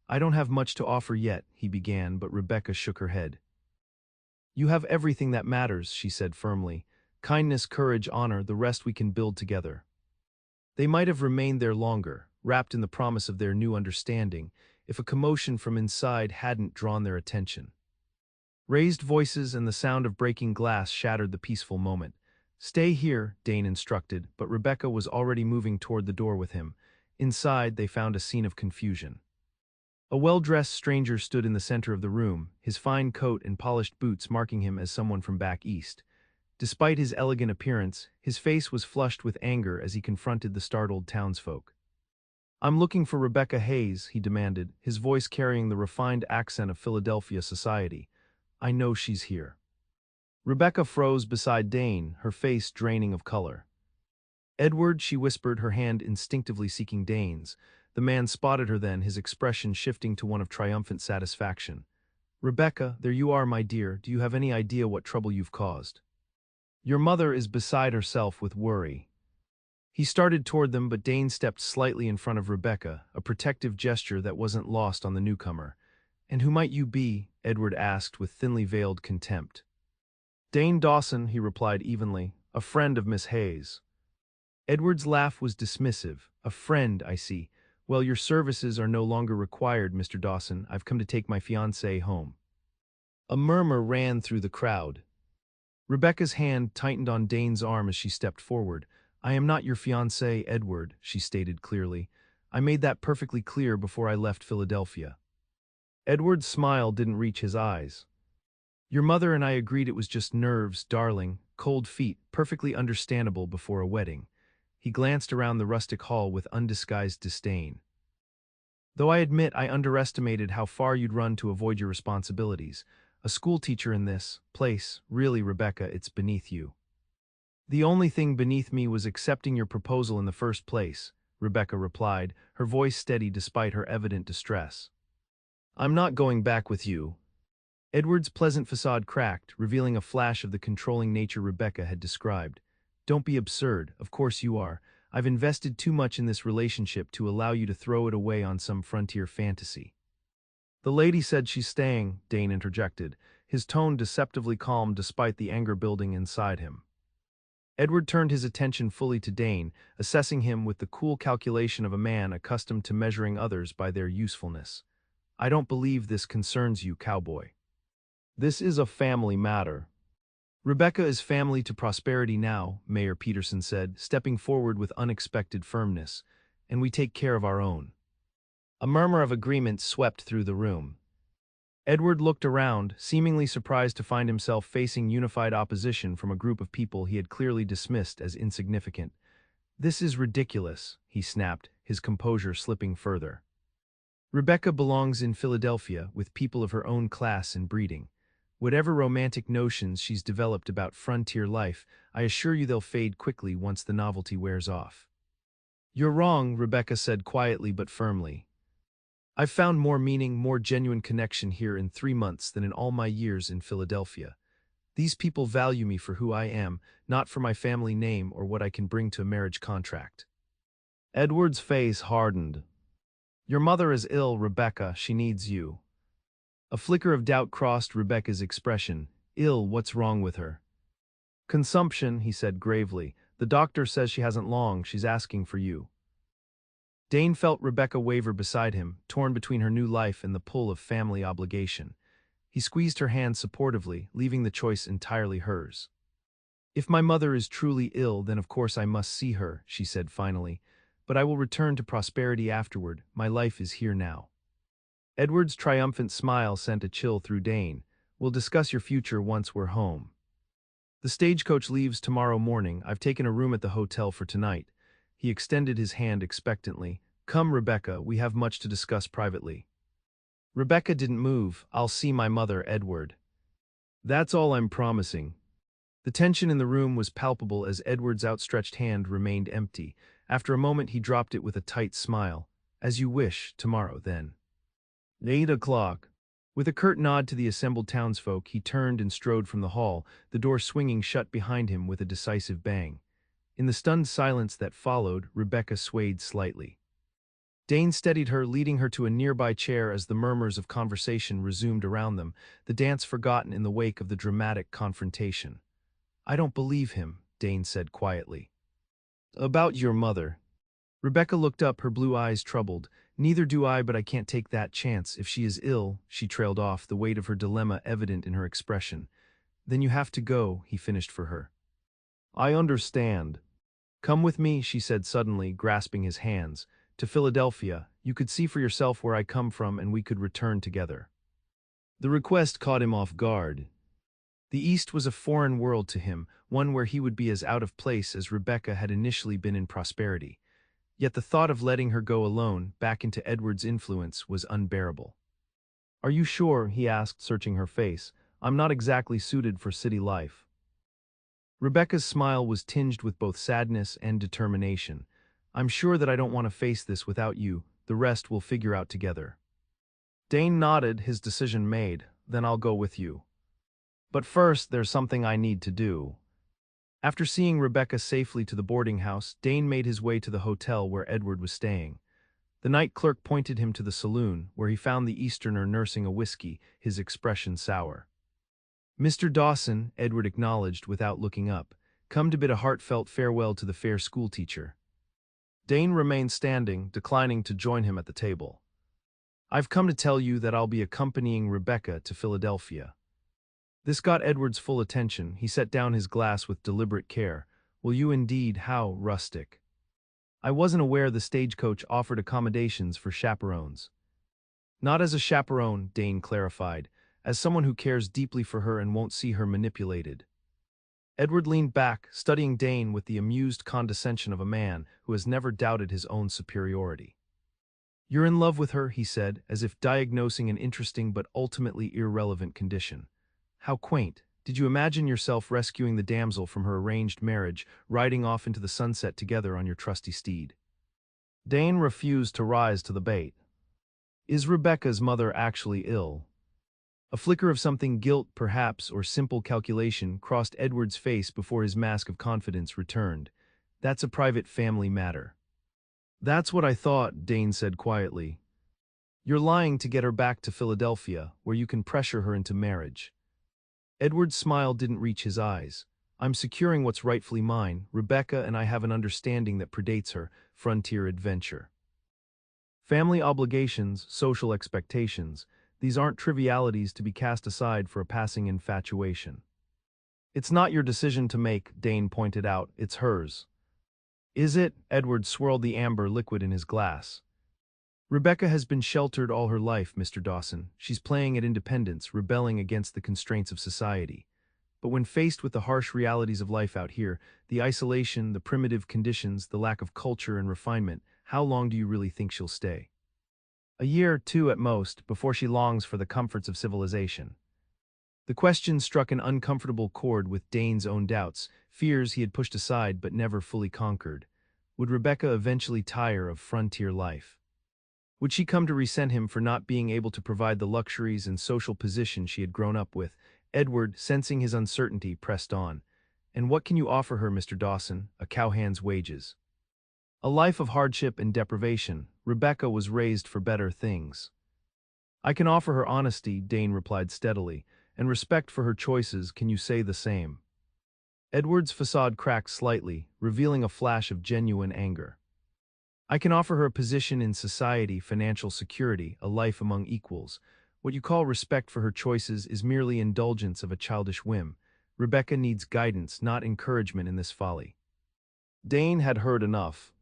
"I don't have much to offer yet," he began, but Rebecca shook her head. "You have everything that matters," she said firmly. "Kindness, courage, honor, the rest we can build together." They might have remained there longer, wrapped in the promise of their new understanding, if a commotion from inside hadn't drawn their attention. Raised voices and the sound of breaking glass shattered the peaceful moment. "Stay here," Dane instructed, but Rebecca was already moving toward the door with him. Inside, they found a scene of confusion. A well-dressed stranger stood in the center of the room, his fine coat and polished boots marking him as someone from back east. Despite his elegant appearance, his face was flushed with anger as he confronted the startled townsfolk. "I'm looking for Rebecca Hayes," he demanded, his voice carrying the refined accent of Philadelphia society. "I know she's here." Rebecca froze beside Dane, her face draining of color. "Edward," she whispered, her hand instinctively seeking Dane's. The man spotted her then, his expression shifting to one of triumphant satisfaction. "Rebecca, there you are, my dear. Do you have any idea what trouble you've caused? Your mother is beside herself with worry." He started toward them, but Dane stepped slightly in front of Rebecca, a protective gesture that wasn't lost on the newcomer. "And who might you be?" Edward asked with thinly veiled contempt. "Dane Dawson," he replied evenly, "a friend of Miss Hayes." Edward's laugh was dismissive. "A friend, I see. Well, your services are no longer required, Mr. Dawson. I've come to take my fiancé home. A murmur ran through the crowd. Rebecca's hand tightened on Dane's arm as she stepped forward. I am not your fiancé, Edward, she stated clearly. I made that perfectly clear before I left Philadelphia. Edward's smile didn't reach his eyes. Your mother and I agreed it was just nerves, darling, cold feet, perfectly understandable before a wedding. He glanced around the rustic hall with undisguised disdain. Though I admit I underestimated how far you'd run to avoid your responsibilities. A schoolteacher in this place, really, Rebecca, it's beneath you. The only thing beneath me was accepting your proposal in the first place, Rebecca replied, her voice steady despite her evident distress. I'm not going back with you. Edward's pleasant facade cracked, revealing a flash of the controlling nature Rebecca had described. Don't be absurd, of course you are. I've invested too much in this relationship to allow you to throw it away on some frontier fantasy. The lady said she's staying, Dane interjected, his tone deceptively calm despite the anger building inside him. Edward turned his attention fully to Dane, assessing him with the cool calculation of a man accustomed to measuring others by their usefulness. I don't believe this concerns you, Cowboy. This is a family matter. Rebecca is family to prosperity now, Mayor Peterson said, stepping forward with unexpected firmness, and we take care of our own. A murmur of agreement swept through the room. Edward looked around, seemingly surprised to find himself facing unified opposition from a group of people he had clearly dismissed as insignificant. This is ridiculous, he snapped, his composure slipping further. Rebecca belongs in Philadelphia with people of her own class and breeding. Whatever romantic notions she's developed about frontier life, I assure you they'll fade quickly once the novelty wears off. You're wrong, Rebecca said quietly but firmly. I've found more meaning, more genuine connection here in 3 months than in all my years in Philadelphia. These people value me for who I am, not for my family name or what I can bring to a marriage contract. Edward's face hardened. Your mother is ill, Rebecca. She needs you. A flicker of doubt crossed Rebecca's expression. Ill, what's wrong with her? Consumption, he said gravely. The doctor says she hasn't long. She's asking for you. Dane felt Rebecca waver beside him, torn between her new life and the pull of family obligation. He squeezed her hand supportively, leaving the choice entirely hers. If my mother is truly ill, then of course I must see her, she said finally. But I will return to prosperity afterward. My life is here now. Edward's triumphant smile sent a chill through Dane. We'll discuss your future once we're home. The stagecoach leaves tomorrow morning. I've taken a room at the hotel for tonight. He extended his hand expectantly. Come, Rebecca, we have much to discuss privately. Rebecca didn't move. I'll see my mother, Edward. That's all I'm promising. The tension in the room was palpable as Edward's outstretched hand remained empty. After a moment he dropped it with a tight smile. As you wish, tomorrow then. 8 o'clock. With a curt nod to the assembled townsfolk, he turned and strode from the hall, the door swinging shut behind him with a decisive bang. In the stunned silence that followed, Rebecca swayed slightly. Dane steadied her, leading her to a nearby chair as the murmurs of conversation resumed around them, the dance forgotten in the wake of the dramatic confrontation. I don't believe him, Dane said quietly. About your mother. Rebecca looked up, her blue eyes troubled. Neither do I, but I can't take that chance. If she is ill, she trailed off, the weight of her dilemma evident in her expression. Then you have to go, he finished for her. I understand. Come with me, she said suddenly, grasping his hands. To Philadelphia. You could see for yourself where I come from and we could return together. The request caught him off guard. The East was a foreign world to him, one where he would be as out of place as Rebecca had initially been in prosperity. Yet the thought of letting her go alone, back into Edward's influence, was unbearable. Are you sure, he asked, searching her face. I'm not exactly suited for city life. Rebecca's smile was tinged with both sadness and determination. I'm sure that I don't want to face this without you. The rest we'll figure out together. Dane nodded, his decision made. Then I'll go with you. But first, there's something I need to do. After seeing Rebecca safely to the boarding house, Dane made his way to the hotel where Edward was staying. The night clerk pointed him to the saloon, where he found the Easterner nursing a whiskey, his expression sour. Mr. Dawson, Edward acknowledged without looking up, come to bid a heartfelt farewell to the fair schoolteacher. Dane remained standing, declining to join him at the table. "I've come to tell you that I'll be accompanying Rebecca to Philadelphia." This got Edward's full attention. He set down his glass with deliberate care. "Will you indeed? How rustic." "I wasn't aware the stagecoach offered accommodations for chaperones." "Not as a chaperone," Dane clarified, "as someone who cares deeply for her and won't see her manipulated." Edward leaned back, studying Dane with the amused condescension of a man who has never doubted his own superiority. "You're in love with her," he said, as if diagnosing an interesting but ultimately irrelevant condition. "How quaint. Did you imagine yourself rescuing the damsel from her arranged marriage, riding off into the sunset together on your trusty steed?" Dane refused to rise to the bait. "Is Rebecca's mother actually ill?" A flicker of something, guilt perhaps, or simple calculation, crossed Edward's face before his mask of confidence returned. "That's a private family matter." "That's what I thought," Dane said quietly. "You're lying to get her back to Philadelphia, where you can pressure her into marriage." Edward's smile didn't reach his eyes. "I'm securing what's rightfully mine. Rebecca and I have an understanding that predates her frontier adventure. Family obligations, social expectations, these aren't trivialities to be cast aside for a passing infatuation." "It's not your decision to make," Dane pointed out, "it's hers." "Is it?" Edward swirled the amber liquid in his glass. "Rebecca has been sheltered all her life, Mr. Dawson. She's playing at independence, rebelling against the constraints of society. But when faced with the harsh realities of life out here, the isolation, the primitive conditions, the lack of culture and refinement, how long do you really think she'll stay?" "A year, 2 at most, before she longs for the comforts of civilization." The question struck an uncomfortable chord with Dane's own doubts, fears he had pushed aside but never fully conquered. Would Rebecca eventually tire of frontier life? Would she come to resent him for not being able to provide the luxuries and social position she had grown up with? Edward, sensing his uncertainty, pressed on. "And what can you offer her, Mr. Dawson? A cowhand's wages." "A life of hardship and deprivation. Rebecca was raised for better things." "I can offer her honesty," Dane replied steadily, "and respect for her choices. Can you say the same?" Edward's facade cracked slightly, revealing a flash of genuine anger. "I can offer her a position in society, financial security, a life among equals. What you call respect for her choices is merely indulgence of a childish whim. Rebecca needs guidance, not encouragement in this folly." Dane had heard enough.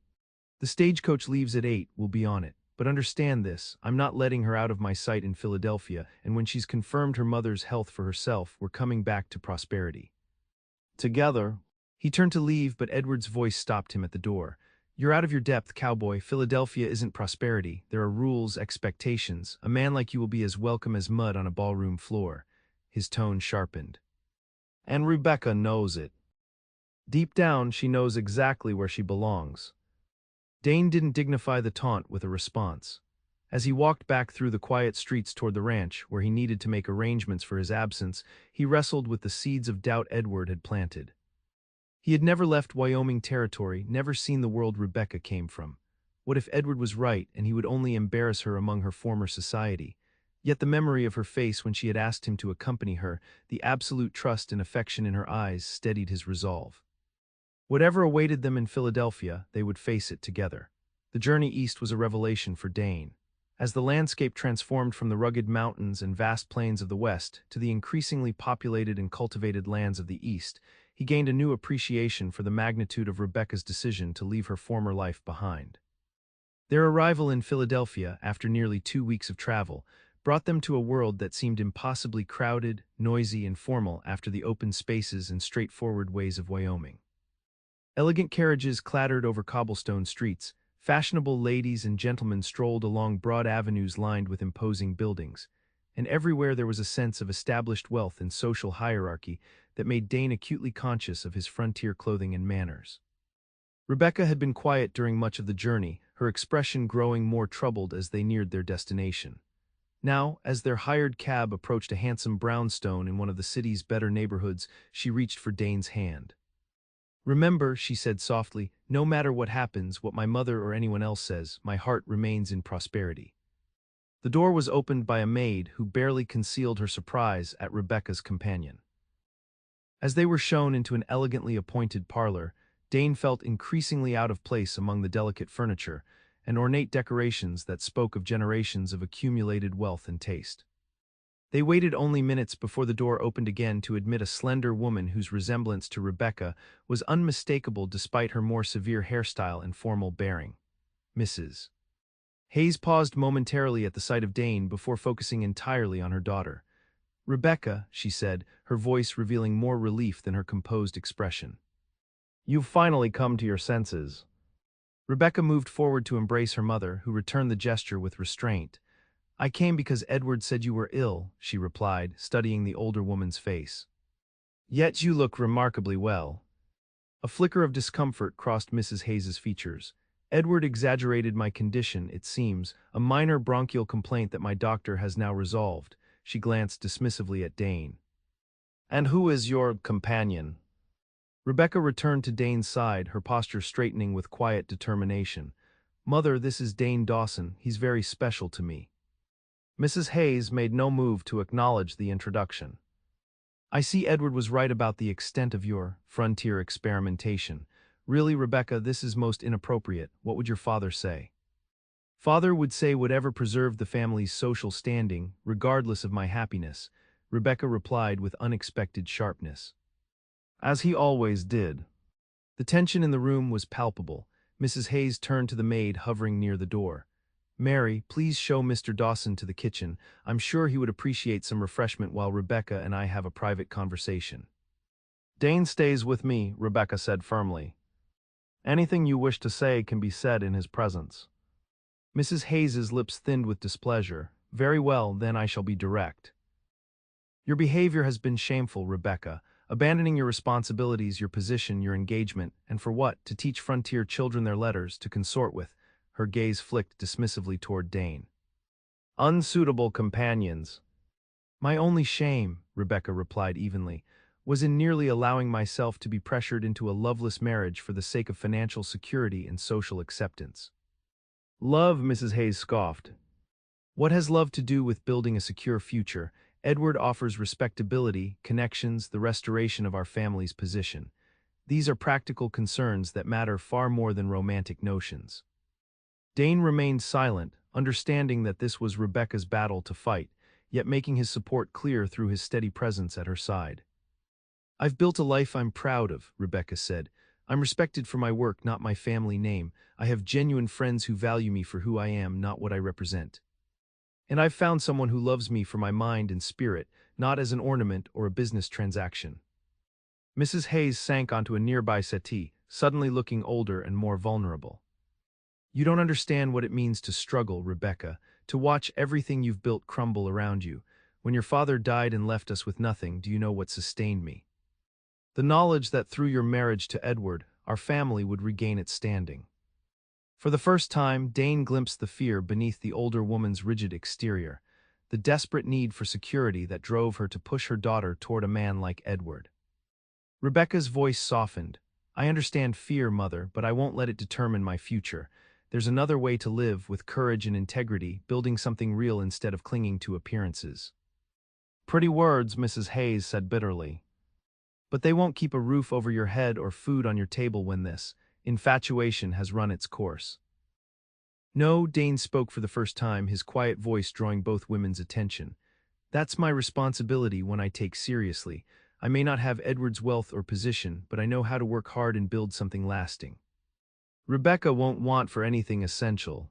"The stagecoach leaves at 8, we'll be on it. But understand this, I'm not letting her out of my sight in Philadelphia, and when she's confirmed her mother's health for herself, we're coming back to prosperity. Together." He turned to leave, but Edward's voice stopped him at the door. "You're out of your depth, Cowboy. Philadelphia isn't prosperity. There are rules, expectations. A man like you will be as welcome as mud on a ballroom floor." His tone sharpened. "And Rebecca knows it. Deep down, she knows exactly where she belongs." Dane didn't dignify the taunt with a response. As he walked back through the quiet streets toward the ranch, where he needed to make arrangements for his absence, he wrestled with the seeds of doubt Edward had planted. He had never left Wyoming Territory, never seen the world Rebecca came from. What if Edward was right and he would only embarrass her among her former society? Yet the memory of her face when she had asked him to accompany her, the absolute trust and affection in her eyes, steadied his resolve. Whatever awaited them in Philadelphia, they would face it together. The journey east was a revelation for Dane. As the landscape transformed from the rugged mountains and vast plains of the west to the increasingly populated and cultivated lands of the east, he gained a new appreciation for the magnitude of Rebecca's decision to leave her former life behind. Their arrival in Philadelphia, after nearly 2 weeks of travel, brought them to a world that seemed impossibly crowded, noisy, and formal after the open spaces and straightforward ways of Wyoming. Elegant carriages clattered over cobblestone streets, fashionable ladies and gentlemen strolled along broad avenues lined with imposing buildings, and everywhere there was a sense of established wealth and social hierarchy that made Dane acutely conscious of his frontier clothing and manners. Rebecca had been quiet during much of the journey, her expression growing more troubled as they neared their destination. Now, as their hired cab approached a handsome brownstone in one of the city's better neighborhoods, she reached for Dane's hand. "Remember," she said softly, "no matter what happens, what my mother or anyone else says, my heart remains in prosperity." The door was opened by a maid who barely concealed her surprise at Rebecca's companion. As they were shown into an elegantly appointed parlor, Dane felt increasingly out of place among the delicate furniture and ornate decorations that spoke of generations of accumulated wealth and taste. They waited only minutes before the door opened again to admit a slender woman whose resemblance to Rebecca was unmistakable despite her more severe hairstyle and formal bearing. Mrs. Hayes paused momentarily at the sight of Dane before focusing entirely on her daughter. "Rebecca," she said, her voice revealing more relief than her composed expression. "You've finally come to your senses." Rebecca moved forward to embrace her mother, who returned the gesture with restraint. "I came because Edward said you were ill," she replied, studying the older woman's face. "Yet you look remarkably well." A flicker of discomfort crossed Mrs. Hayes's features. "Edward exaggerated my condition, it seems, a minor bronchial complaint that my doctor has now resolved." She glanced dismissively at Dane. "And who is your companion?" Rebecca returned to Dane's side, her posture straightening with quiet determination. "Mother, this is Dane Dawson. He's very special to me." Mrs. Hayes made no move to acknowledge the introduction. "I see Edward was right about the extent of your frontier experimentation. Really, Rebecca, this is most inappropriate. What would your father say?" "Father would say whatever preserved the family's social standing, regardless of my happiness," Rebecca replied with unexpected sharpness. "As he always did." The tension in the room was palpable. Mrs. Hayes turned to the maid hovering near the door. "Mary, please show Mr. Dawson to the kitchen. I'm sure he would appreciate some refreshment while Rebecca and I have a private conversation." "Dane stays with me," Rebecca said firmly. "Anything you wish to say can be said in his presence." Mrs. Hayes's lips thinned with displeasure. "Very well, then I shall be direct." "Your behavior has been shameful, Rebecca. Abandoning your responsibilities, your position, your engagement, and for what? To teach frontier children their letters, to consort with." Her gaze flicked dismissively toward Dane. "Unsuitable companions." "My only shame," Rebecca replied evenly, "was in nearly allowing myself to be pressured into a loveless marriage for the sake of financial security and social acceptance." "Love," Mrs. Hayes scoffed. "What has love to do with building a secure future? Edward offers respectability, connections, the restoration of our family's position. These are practical concerns that matter far more than romantic notions." Dane remained silent, understanding that this was Rebecca's battle to fight, yet making his support clear through his steady presence at her side. "I've built a life I'm proud of," Rebecca said. "I'm respected for my work, not my family name. I have genuine friends who value me for who I am, not what I represent. And I've found someone who loves me for my mind and spirit, not as an ornament or a business transaction." Mrs. Hayes sank onto a nearby settee, suddenly looking older and more vulnerable. "You don't understand what it means to struggle, Rebecca, to watch everything you've built crumble around you. When your father died and left us with nothing, do you know what sustained me? The knowledge that through your marriage to Edward, our family would regain its standing." For the first time, Dane glimpsed the fear beneath the older woman's rigid exterior, the desperate need for security that drove her to push her daughter toward a man like Edward. Rebecca's voice softened. "I understand fear, Mother, but I won't let it determine my future. There's another way to live, with courage and integrity, building something real instead of clinging to appearances." "Pretty words," Mrs. Hayes said bitterly. "But they won't keep a roof over your head or food on your table when this infatuation has run its course." "No," Dane spoke for the first time, his quiet voice drawing both women's attention. "That's my responsibility one I take seriously. I may not have Edward's wealth or position, but I know how to work hard and build something lasting." "Rebecca won't want for anything essential."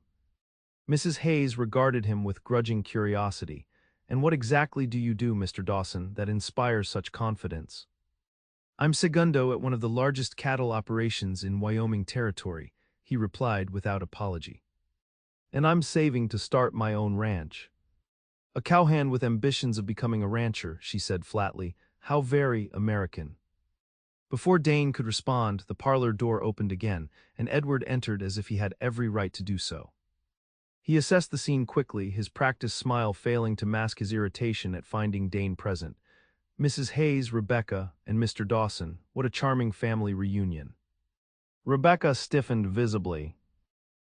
Mrs. Hayes regarded him with grudging curiosity. "And what exactly do you do, Mr. Dawson, that inspires such confidence?" "I'm segundo at one of the largest cattle operations in Wyoming Territory," he replied without apology. "And I'm saving to start my own ranch." "A cowhand with ambitions of becoming a rancher," she said flatly. "How very American." Before Dane could respond, the parlor door opened again, and Edward entered as if he had every right to do so. He assessed the scene quickly, his practiced smile failing to mask his irritation at finding Dane present. "Mrs. Hayes, Rebecca, and Mr. Dawson, what a charming family reunion." Rebecca stiffened visibly.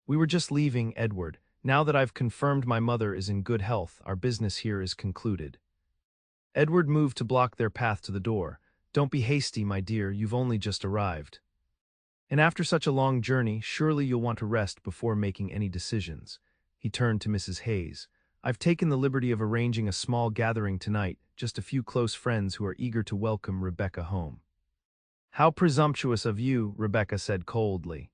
"We were just leaving, Edward. Now that I've confirmed my mother is in good health, our business here is concluded." Edward moved to block their path to the door. "Don't be hasty, my dear, you've only just arrived." And after such a long journey, surely you'll want to rest before making any decisions. He turned to Mrs. Hayes. I've taken the liberty of arranging a small gathering tonight, just a few close friends who are eager to welcome Rebecca home. How presumptuous of you, Rebecca said coldly.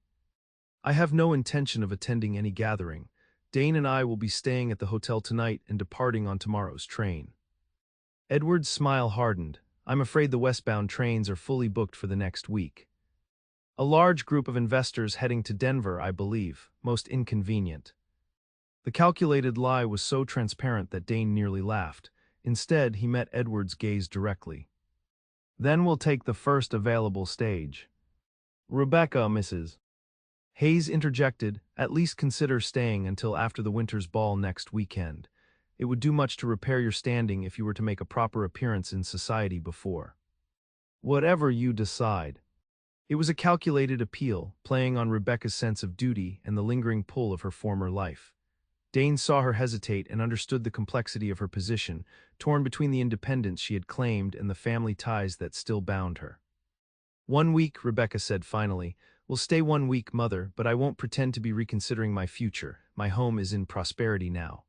I have no intention of attending any gathering. Dane and I will be staying at the hotel tonight and departing on tomorrow's train. Edward's smile hardened. I'm afraid the westbound trains are fully booked for the next week. A large group of investors heading to Denver, I believe. Most inconvenient. The calculated lie was so transparent that Dane nearly laughed. Instead, he met Edward's gaze directly. Then we'll take the first available stage. Rebecca, Mrs. Hayes interjected, at least consider staying until after the Winter's Ball next weekend. It would do much to repair your standing if you were to make a proper appearance in society before. Whatever you decide. It was a calculated appeal, playing on Rebecca's sense of duty and the lingering pull of her former life. Dane saw her hesitate and understood the complexity of her position, torn between the independence she had claimed and the family ties that still bound her. 1 week, Rebecca said finally. We'll stay 1 week, Mother, but I won't pretend to be reconsidering my future. My home is in prosperity now.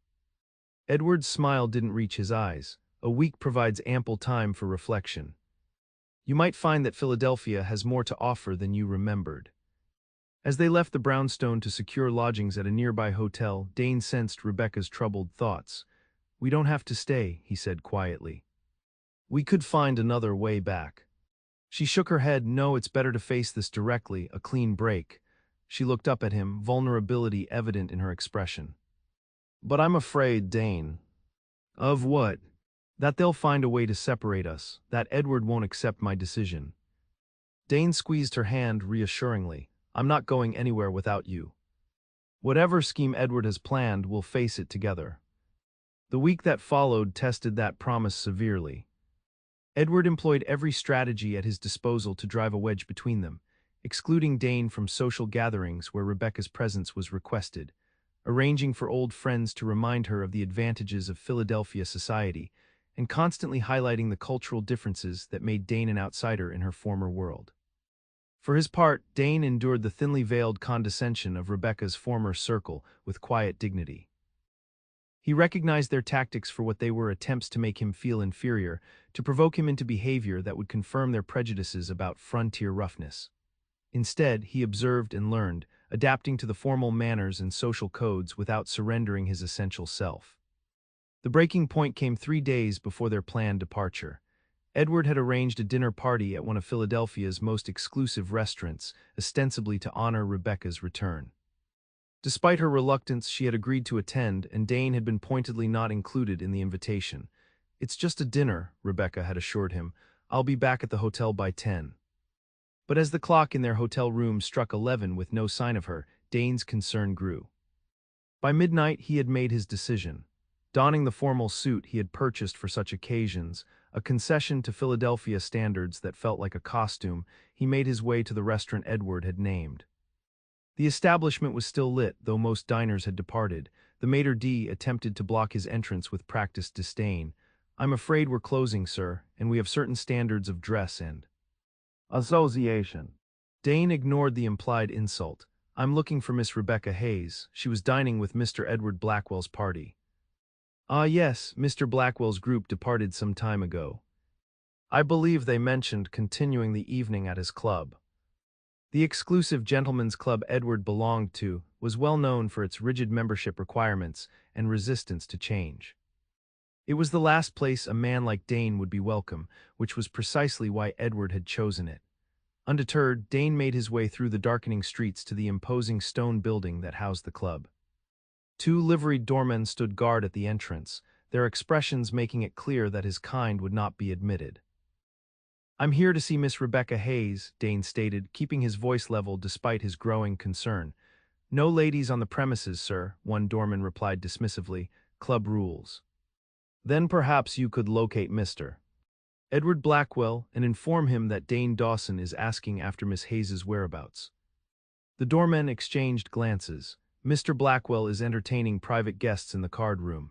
Edward's smile didn't reach his eyes. A week provides ample time for reflection. You might find that Philadelphia has more to offer than you remembered. As they left the brownstone to secure lodgings at a nearby hotel, Dane sensed Rebecca's troubled thoughts. We don't have to stay, he said quietly. We could find another way back. She shook her head. No, it's better to face this directly, a clean break. She looked up at him, vulnerability evident in her expression. But I'm afraid, Dane. Of what? That they'll find a way to separate us, that Edward won't accept my decision. Dane squeezed her hand reassuringly. I'm not going anywhere without you. Whatever scheme Edward has planned, we'll face it together. The week that followed tested that promise severely. Edward employed every strategy at his disposal to drive a wedge between them, excluding Dane from social gatherings where Rebecca's presence was requested, arranging for old friends to remind her of the advantages of Philadelphia society, and constantly highlighting the cultural differences that made Dane an outsider in her former world. For his part, Dane endured the thinly veiled condescension of Rebecca's former circle with quiet dignity. He recognized their tactics for what they were, attempts to make him feel inferior, to provoke him into behavior that would confirm their prejudices about frontier roughness. Instead, he observed and learned, adapting to the formal manners and social codes without surrendering his essential self. The breaking point came 3 days before their planned departure. Edward had arranged a dinner party at one of Philadelphia's most exclusive restaurants, ostensibly to honor Rebecca's return. Despite her reluctance, she had agreed to attend, and Dane had been pointedly not included in the invitation. It's just a dinner, Rebecca had assured him. I'll be back at the hotel by 10. But as the clock in their hotel room struck 11 with no sign of her, Dane's concern grew. By midnight, he had made his decision. Donning the formal suit he had purchased for such occasions, a concession to Philadelphia standards that felt like a costume, he made his way to the restaurant Edward had named. The establishment was still lit, though most diners had departed. The maitre d' attempted to block his entrance with practiced disdain. I'm afraid we're closing, sir, and we have certain standards of dress and association. Dane ignored the implied insult. I'm looking for Miss Rebecca Hayes. She was dining with Mr. Edward Blackwell's party. Ah, yes, Mr. Blackwell's group departed some time ago. I believe they mentioned continuing the evening at his club. The exclusive gentlemen's club Edward belonged to was well known for its rigid membership requirements and resistance to change. It was the last place a man like Dane would be welcome, which was precisely why Edward had chosen it. Undeterred, Dane made his way through the darkening streets to the imposing stone building that housed the club. 2 liveried doormen stood guard at the entrance, their expressions making it clear that his kind would not be admitted. I'm here to see Miss Rebecca Hayes, Dane stated, keeping his voice level despite his growing concern. No ladies on the premises, sir, one doorman replied dismissively. Club rules. Then perhaps you could locate Mr. Edward Blackwell and inform him that Dane Dawson is asking after Miss Hayes's whereabouts. The doormen exchanged glances. Mr. Blackwell is entertaining private guests in the card room.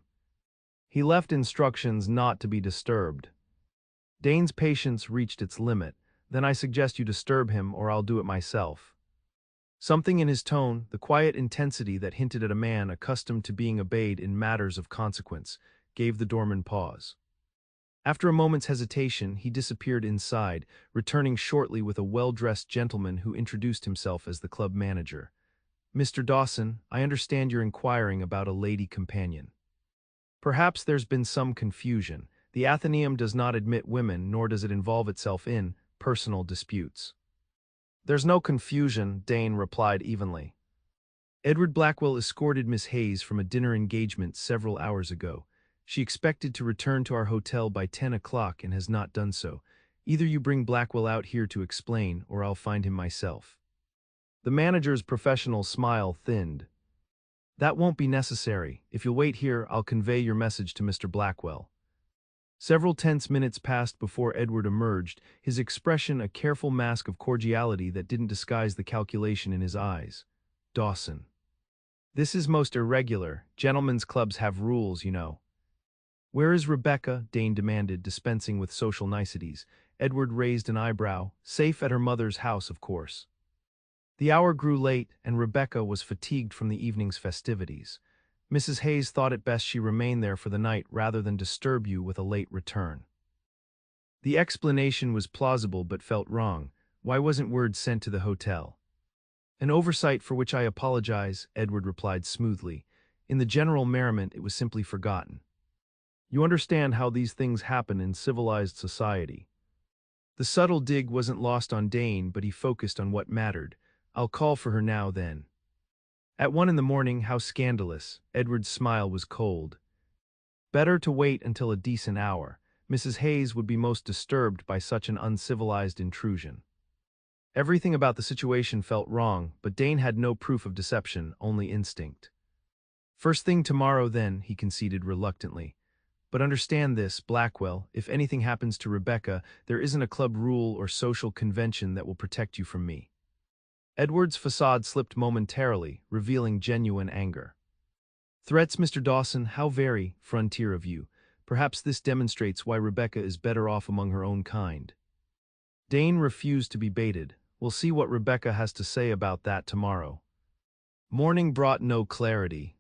He left instructions not to be disturbed. Dane's patience reached its limit. Then I suggest you disturb him or I'll do it myself. Something in his tone, the quiet intensity that hinted at a man accustomed to being obeyed in matters of consequence, gave the doorman pause. After a moment's hesitation, he disappeared inside, returning shortly with a well-dressed gentleman who introduced himself as the club manager. "Mr. Dawson, I understand you're inquiring about a lady companion. Perhaps there's been some confusion. The Athenaeum does not admit women, nor does it involve itself in personal disputes." "There's no confusion," Dane replied evenly. "Edward Blackwell escorted Miss Hayes from a dinner engagement several hours ago. She expected to return to our hotel by 10 o'clock and has not done so. Either you bring Blackwell out here to explain, or I'll find him myself." The manager's professional smile thinned. "That won't be necessary. If you'll wait here, I'll convey your message to Mr. Blackwell." Several tense minutes passed before Edward emerged, his expression a careful mask of cordiality that didn't disguise the calculation in his eyes. "Dawson. This is most irregular. Gentlemen's clubs have rules, you know." "Where is Rebecca?" Dane demanded, dispensing with social niceties. Edward raised an eyebrow. "Safe at her mother's house, of course." The hour grew late, and Rebecca was fatigued from the evening's festivities. Mrs. Hayes thought it best she remain there for the night rather than disturb you with a late return. The explanation was plausible but felt wrong. Why wasn't word sent to the hotel? "An oversight for which I apologize," Edward replied smoothly. "In the general merriment, it was simply forgotten. You understand how these things happen in civilized society." The subtle dig wasn't lost on Dane, but he focused on what mattered. "I'll call for her now, then." At 1 in the morning, how scandalous. Edward's smile was cold. Better to wait until a decent hour. Mrs. Hayes would be most disturbed by such an uncivilized intrusion. Everything about the situation felt wrong, but Dane had no proof of deception, only instinct. "First thing tomorrow, then," he conceded reluctantly. "But understand this, Blackwell, if anything happens to Rebecca, there isn't a club rule or social convention that will protect you from me." Edward's facade slipped momentarily, revealing genuine anger. "Threats, Mr. Dawson, how very frontier of you. Perhaps this demonstrates why Rebecca is better off among her own kind." Dane refused to be baited. "We'll see what Rebecca has to say about that tomorrow." Morning brought no clarity.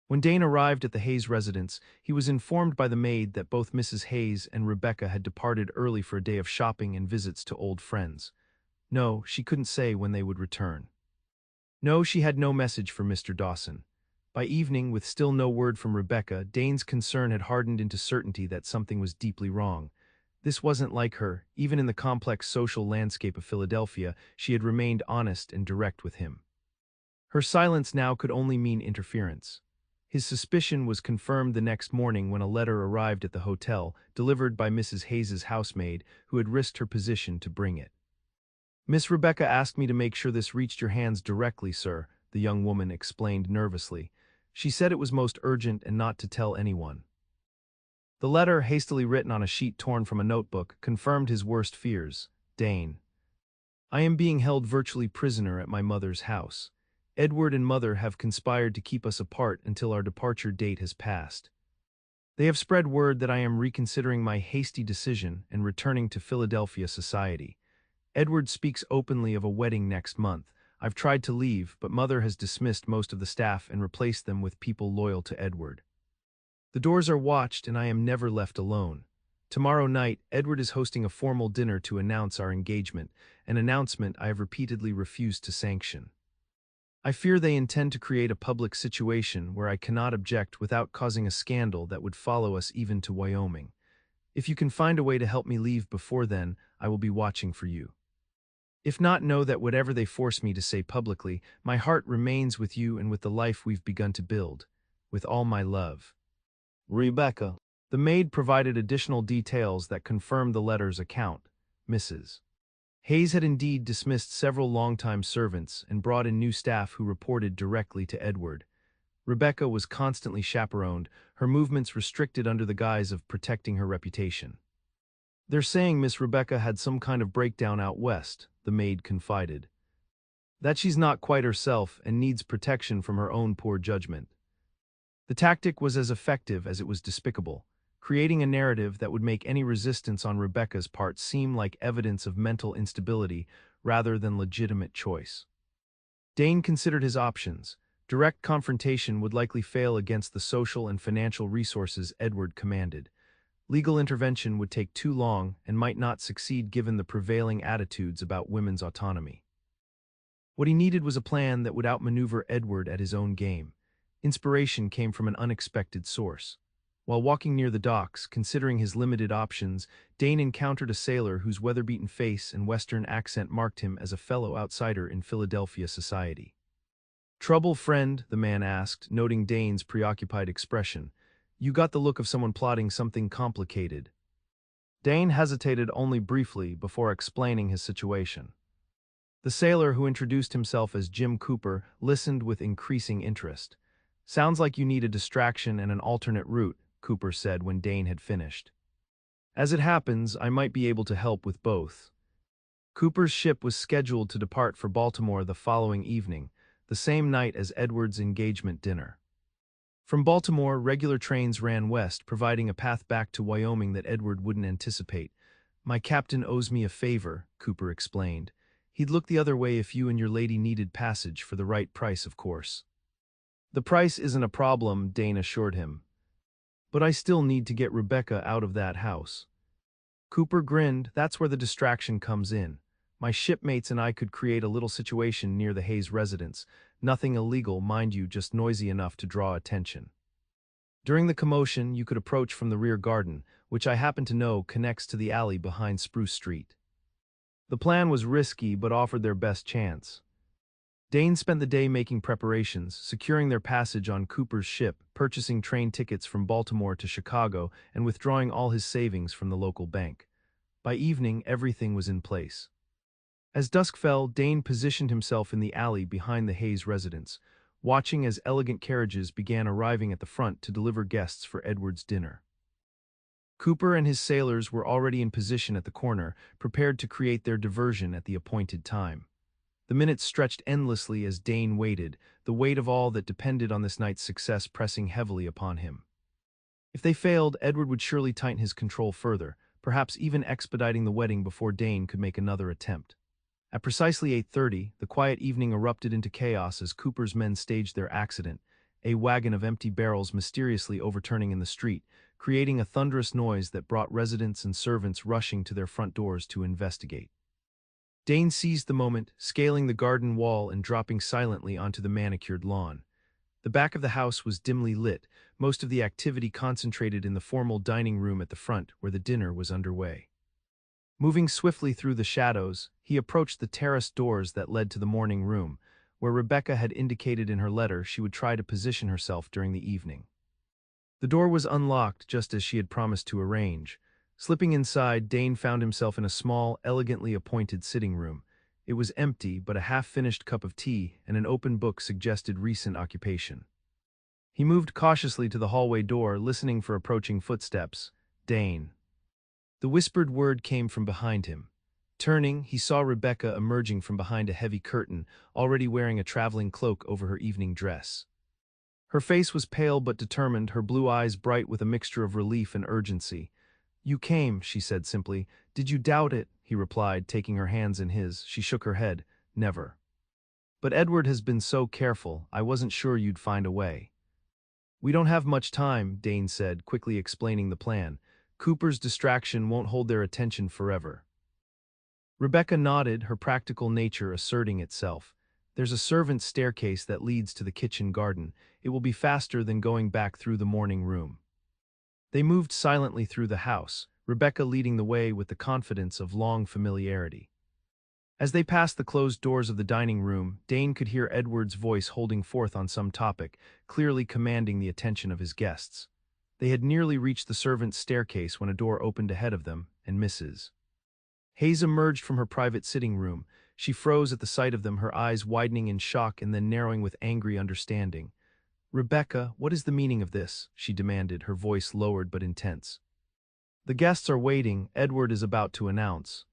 When Dane arrived at the Hayes residence, he was informed by the maid that both Mrs. Hayes and Rebecca had departed early for a day of shopping and visits to old friends. No, she couldn't say when they would return. No, she had no message for Mr. Dawson. By evening, with still no word from Rebecca, Dane's concern had hardened into certainty that something was deeply wrong. This wasn't like her. Even in the complex social landscape of Philadelphia, she had remained honest and direct with him. Her silence now could only mean interference. His suspicion was confirmed the next morning when a letter arrived at the hotel, delivered by Mrs. Hayes's housemaid, who had risked her position to bring it. "Miss Rebecca asked me to make sure this reached your hands directly, sir," the young woman explained nervously. "She said it was most urgent and not to tell anyone." The letter, hastily written on a sheet torn from a notebook, confirmed his worst fears. "Dane. I am being held virtually prisoner at my mother's house. Edward and mother have conspired to keep us apart until our departure date has passed. They have spread word that I am reconsidering my hasty decision and returning to Philadelphia society. Edward speaks openly of a wedding next month. I've tried to leave, but mother has dismissed most of the staff and replaced them with people loyal to Edward. The doors are watched and I am never left alone. Tomorrow night, Edward is hosting a formal dinner to announce our engagement, an announcement I have repeatedly refused to sanction. I fear they intend to create a public situation where I cannot object without causing a scandal that would follow us even to Wyoming. If you can find a way to help me leave before then, I will be watching for you. If not, know that whatever they force me to say publicly, my heart remains with you and with the life we've begun to build. With all my love. Rebecca." The maid provided additional details that confirmed the letter's account. Mrs. Hayes had indeed dismissed several longtime servants and brought in new staff who reported directly to Edward. Rebecca was constantly chaperoned, her movements restricted under the guise of protecting her reputation. "They're saying Miss Rebecca had some kind of breakdown out west," the maid confided. "That she's not quite herself and needs protection from her own poor judgment." The tactic was as effective as it was despicable, creating a narrative that would make any resistance on Rebecca's part seem like evidence of mental instability rather than legitimate choice. Dane considered his options. Direct confrontation would likely fail against the social and financial resources Edward commanded. Legal intervention would take too long and might not succeed given the prevailing attitudes about women's autonomy. What he needed was a plan that would outmaneuver Edward at his own game. Inspiration came from an unexpected source. While walking near the docks, considering his limited options, Dane encountered a sailor whose weather-beaten face and Western accent marked him as a fellow outsider in Philadelphia society. "Trouble, friend?" the man asked, noting Dane's preoccupied expression. "You got the look of someone plotting something complicated." Dane hesitated only briefly before explaining his situation. The sailor, who introduced himself as Jim Cooper, listened with increasing interest. "Sounds like you need a distraction and an alternate route," Cooper said when Dane had finished. "As it happens, I might be able to help with both." Cooper's ship was scheduled to depart for Baltimore the following evening, the same night as Edward's engagement dinner. From Baltimore, regular trains ran west, providing a path back to Wyoming that Edward wouldn't anticipate. "My captain owes me a favor," Cooper explained. "He'd look the other way if you and your lady needed passage, for the right price, of course." "The price isn't a problem," Dane assured him. "But I still need to get Rebecca out of that house." Cooper grinned. "That's where the distraction comes in. My shipmates and I could create a little situation near the Hayes residence. Nothing illegal, mind you, just noisy enough to draw attention. During the commotion, you could approach from the rear garden, which I happen to know connects to the alley behind Spruce Street." The plan was risky but offered their best chance. Dane spent the day making preparations, securing their passage on Cooper's ship, purchasing train tickets from Baltimore to Chicago, and withdrawing all his savings from the local bank. By evening, everything was in place. As dusk fell, Dane positioned himself in the alley behind the Hayes residence, watching as elegant carriages began arriving at the front to deliver guests for Edward's dinner. Cooper and his sailors were already in position at the corner, prepared to create their diversion at the appointed time. The minutes stretched endlessly as Dane waited, the weight of all that depended on this night's success pressing heavily upon him. If they failed, Edward would surely tighten his control further, perhaps even expediting the wedding before Dane could make another attempt. At precisely 8:30, the quiet evening erupted into chaos as Cooper's men staged their accident, a wagon of empty barrels mysteriously overturning in the street, creating a thunderous noise that brought residents and servants rushing to their front doors to investigate. Dane seized the moment, scaling the garden wall and dropping silently onto the manicured lawn. The back of the house was dimly lit, most of the activity concentrated in the formal dining room at the front where the dinner was underway. Moving swiftly through the shadows, he approached the terraced doors that led to the morning room, where Rebecca had indicated in her letter she would try to position herself during the evening. The door was unlocked just as she had promised to arrange. Slipping inside, Dane found himself in a small, elegantly appointed sitting room. It was empty, but a half-finished cup of tea and an open book suggested recent occupation. He moved cautiously to the hallway door, listening for approaching footsteps. "Dane." The whispered word came from behind him. Turning, he saw Rebecca emerging from behind a heavy curtain, already wearing a traveling cloak over her evening dress. Her face was pale but determined, her blue eyes bright with a mixture of relief and urgency. "You came," she said simply. "Did you doubt it?" he replied, taking her hands in his. She shook her head. "Never. But Edward has been so careful, I wasn't sure you'd find a way." "We don't have much time," Dane said, quickly explaining the plan. "Cooper's distraction won't hold their attention forever." Rebecca nodded, her practical nature asserting itself. "There's a servant's staircase that leads to the kitchen garden. It will be faster than going back through the morning room." They moved silently through the house, Rebecca leading the way with the confidence of long familiarity. As they passed the closed doors of the dining room, Dane could hear Edward's voice holding forth on some topic, clearly commanding the attention of his guests. They had nearly reached the servant's staircase when a door opened ahead of them, and Mrs. Hayes emerged from her private sitting room. She froze at the sight of them, her eyes widening in shock and then narrowing with angry understanding. "Rebecca, what is the meaning of this?" she demanded, her voice lowered but intense. "The guests are waiting," Edward is about to announce.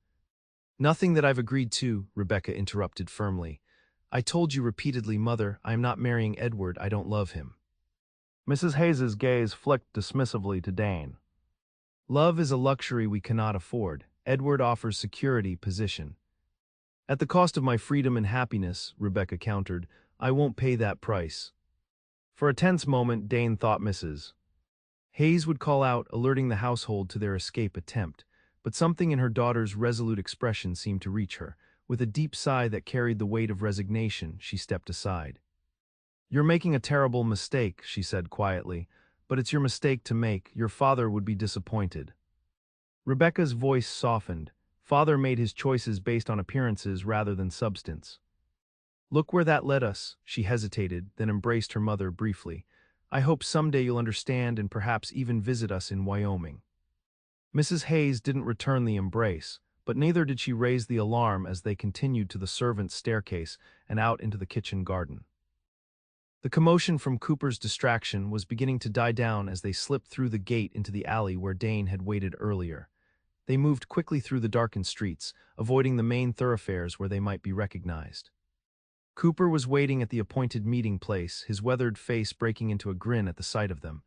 "Nothing that I've agreed to," Rebecca interrupted firmly. "I told you repeatedly, Mother, I am not marrying Edward, I don't love him." Mrs. Hayes's gaze flicked dismissively to Dane. "Love is a luxury we cannot afford. Edward offers security, position." At the cost of my freedom and happiness, Rebecca countered, I won't pay that price. For a tense moment, Dane thought Mrs. Hayes would call out, alerting the household to their escape attempt, but something in her daughter's resolute expression seemed to reach her. With a deep sigh that carried the weight of resignation, she stepped aside. You're making a terrible mistake, she said quietly, but it's your mistake to make. Your father would be disappointed. Rebecca's voice softened. Father made his choices based on appearances rather than substance. Look where that led us, she hesitated, then embraced her mother briefly. I hope someday you'll understand and perhaps even visit us in Wyoming. Mrs. Hayes didn't return the embrace, but neither did she raise the alarm as they continued to the servants' staircase and out into the kitchen garden. The commotion from Cooper's distraction was beginning to die down as they slipped through the gate into the alley where Dane had waited earlier. They moved quickly through the darkened streets, avoiding the main thoroughfares where they might be recognized. Cooper was waiting at the appointed meeting place, his weathered face breaking into a grin at the sight of them.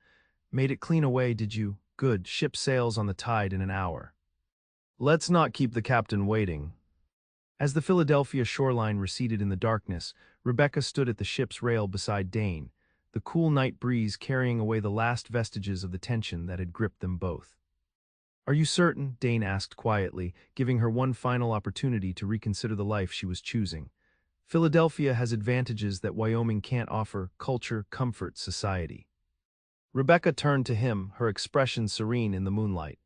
Made it clean away, did you? Good, ship sails on the tide in an hour. Let's not keep the captain waiting. As the Philadelphia shoreline receded in the darkness, Rebecca stood at the ship's rail beside Dane, the cool night breeze carrying away the last vestiges of the tension that had gripped them both. Are you certain? Dane asked quietly, giving her one final opportunity to reconsider the life she was choosing. Philadelphia has advantages that Wyoming can't offer: culture, comfort, society. Rebecca turned to him, her expression serene in the moonlight.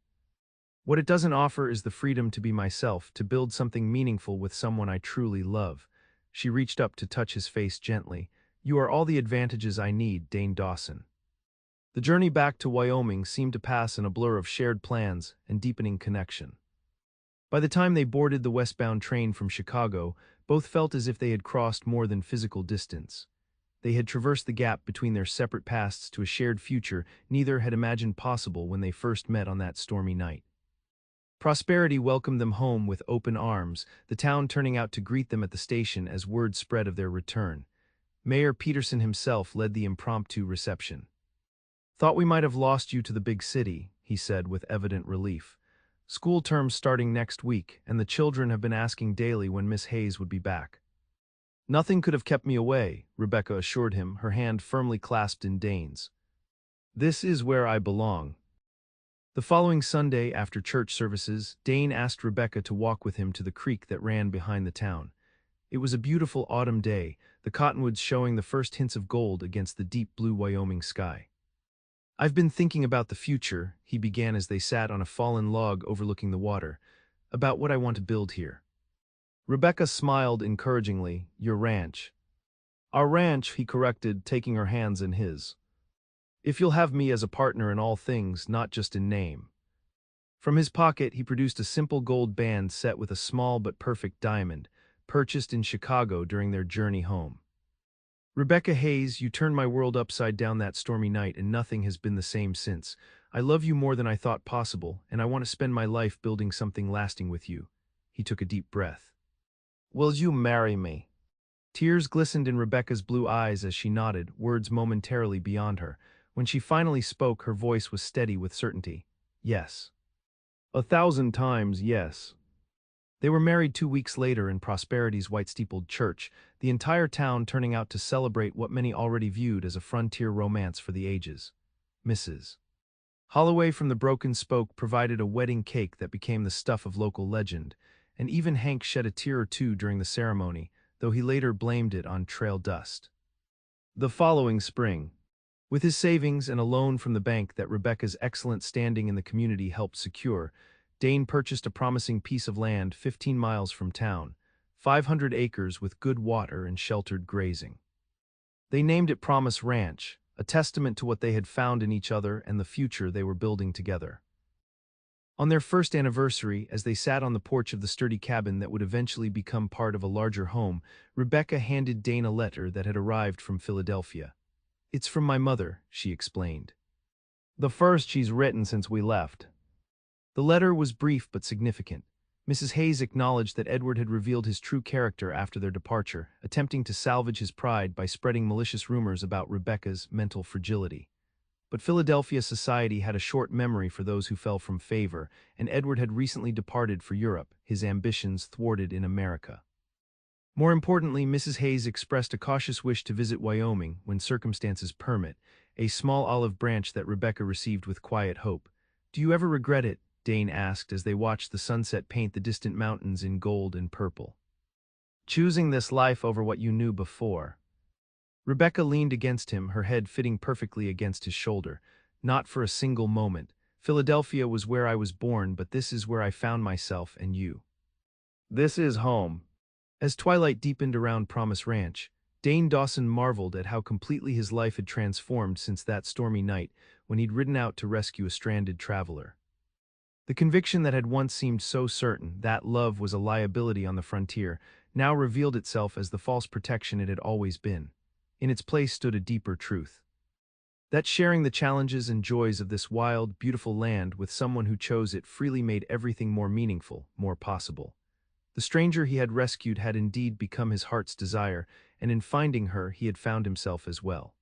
What it doesn't offer is the freedom to be myself, to build something meaningful with someone I truly love. She reached up to touch his face gently. You are all the advantages I need, Dane Dawson. The journey back to Wyoming seemed to pass in a blur of shared plans and deepening connection. By the time they boarded the westbound train from Chicago, both felt as if they had crossed more than physical distance. They had traversed the gap between their separate pasts to a shared future neither had imagined possible when they first met on that stormy night. Prosperity welcomed them home with open arms, the town turning out to greet them at the station as word spread of their return. Mayor Peterson himself led the impromptu reception. Thought we might have lost you to the big city, he said with evident relief. School term's starting next week, and the children have been asking daily when Miss Hayes would be back. Nothing could have kept me away, Rebecca assured him, her hand firmly clasped in Dane's. This is where I belong. The following Sunday, after church services, Dane asked Rebecca to walk with him to the creek that ran behind the town. It was a beautiful autumn day, the cottonwoods showing the first hints of gold against the deep blue Wyoming sky. I've been thinking about the future, he began as they sat on a fallen log overlooking the water, about what I want to build here. Rebecca smiled encouragingly. Your ranch. Our ranch, he corrected, taking her hands in his. If you'll have me as a partner in all things, not just in name. From his pocket, he produced a simple gold band set with a small but perfect diamond, purchased in Chicago during their journey home. Rebecca Hayes, you turned my world upside down that stormy night, and nothing has been the same since. I love you more than I thought possible, and I want to spend my life building something lasting with you. He took a deep breath. Will you marry me? Tears glistened in Rebecca's blue eyes as she nodded, words momentarily beyond her. When she finally spoke, her voice was steady with certainty. Yes. 1,000 times yes. They were married 2 weeks later in Prosperity's white-steepled church, the entire town turning out to celebrate what many already viewed as a frontier romance for the ages. Mrs. Holloway from the Broken Spoke provided a wedding cake that became the stuff of local legend, and even Hank shed a tear or two during the ceremony, though he later blamed it on trail dust. The following spring, with his savings and a loan from the bank that Rebecca's excellent standing in the community helped secure, Dane purchased a promising piece of land 15 miles from town, 500 acres with good water and sheltered grazing. They named it Promise Ranch, a testament to what they had found in each other and the future they were building together. On their first anniversary, as they sat on the porch of the sturdy cabin that would eventually become part of a larger home, Rebecca handed Dane a letter that had arrived from Philadelphia. It's from my mother, she explained. The first she's written since we left. The letter was brief but significant. Mrs. Hayes acknowledged that Edward had revealed his true character after their departure, attempting to salvage his pride by spreading malicious rumors about Rebecca's mental fragility. But Philadelphia society had a short memory for those who fell from favor, and Edward had recently departed for Europe, his ambitions thwarted in America. More importantly, Mrs. Hayes expressed a cautious wish to visit Wyoming when circumstances permit, a small olive branch that Rebecca received with quiet hope. "Do you ever regret it?" Dane asked as they watched the sunset paint the distant mountains in gold and purple. "Choosing this life over what you knew before." Rebecca leaned against him, her head fitting perfectly against his shoulder. "Not for a single moment. Philadelphia was where I was born, but this is where I found myself and you. This is home." As twilight deepened around Promise Ranch, Dane Dawson marveled at how completely his life had transformed since that stormy night when he'd ridden out to rescue a stranded traveler. The conviction that had once seemed so certain, that love was a liability on the frontier, now revealed itself as the false protection it had always been. In its place stood a deeper truth. That sharing the challenges and joys of this wild, beautiful land with someone who chose it freely made everything more meaningful, more possible. The stranger he had rescued had indeed become his heart's desire, and in finding her he had found himself as well.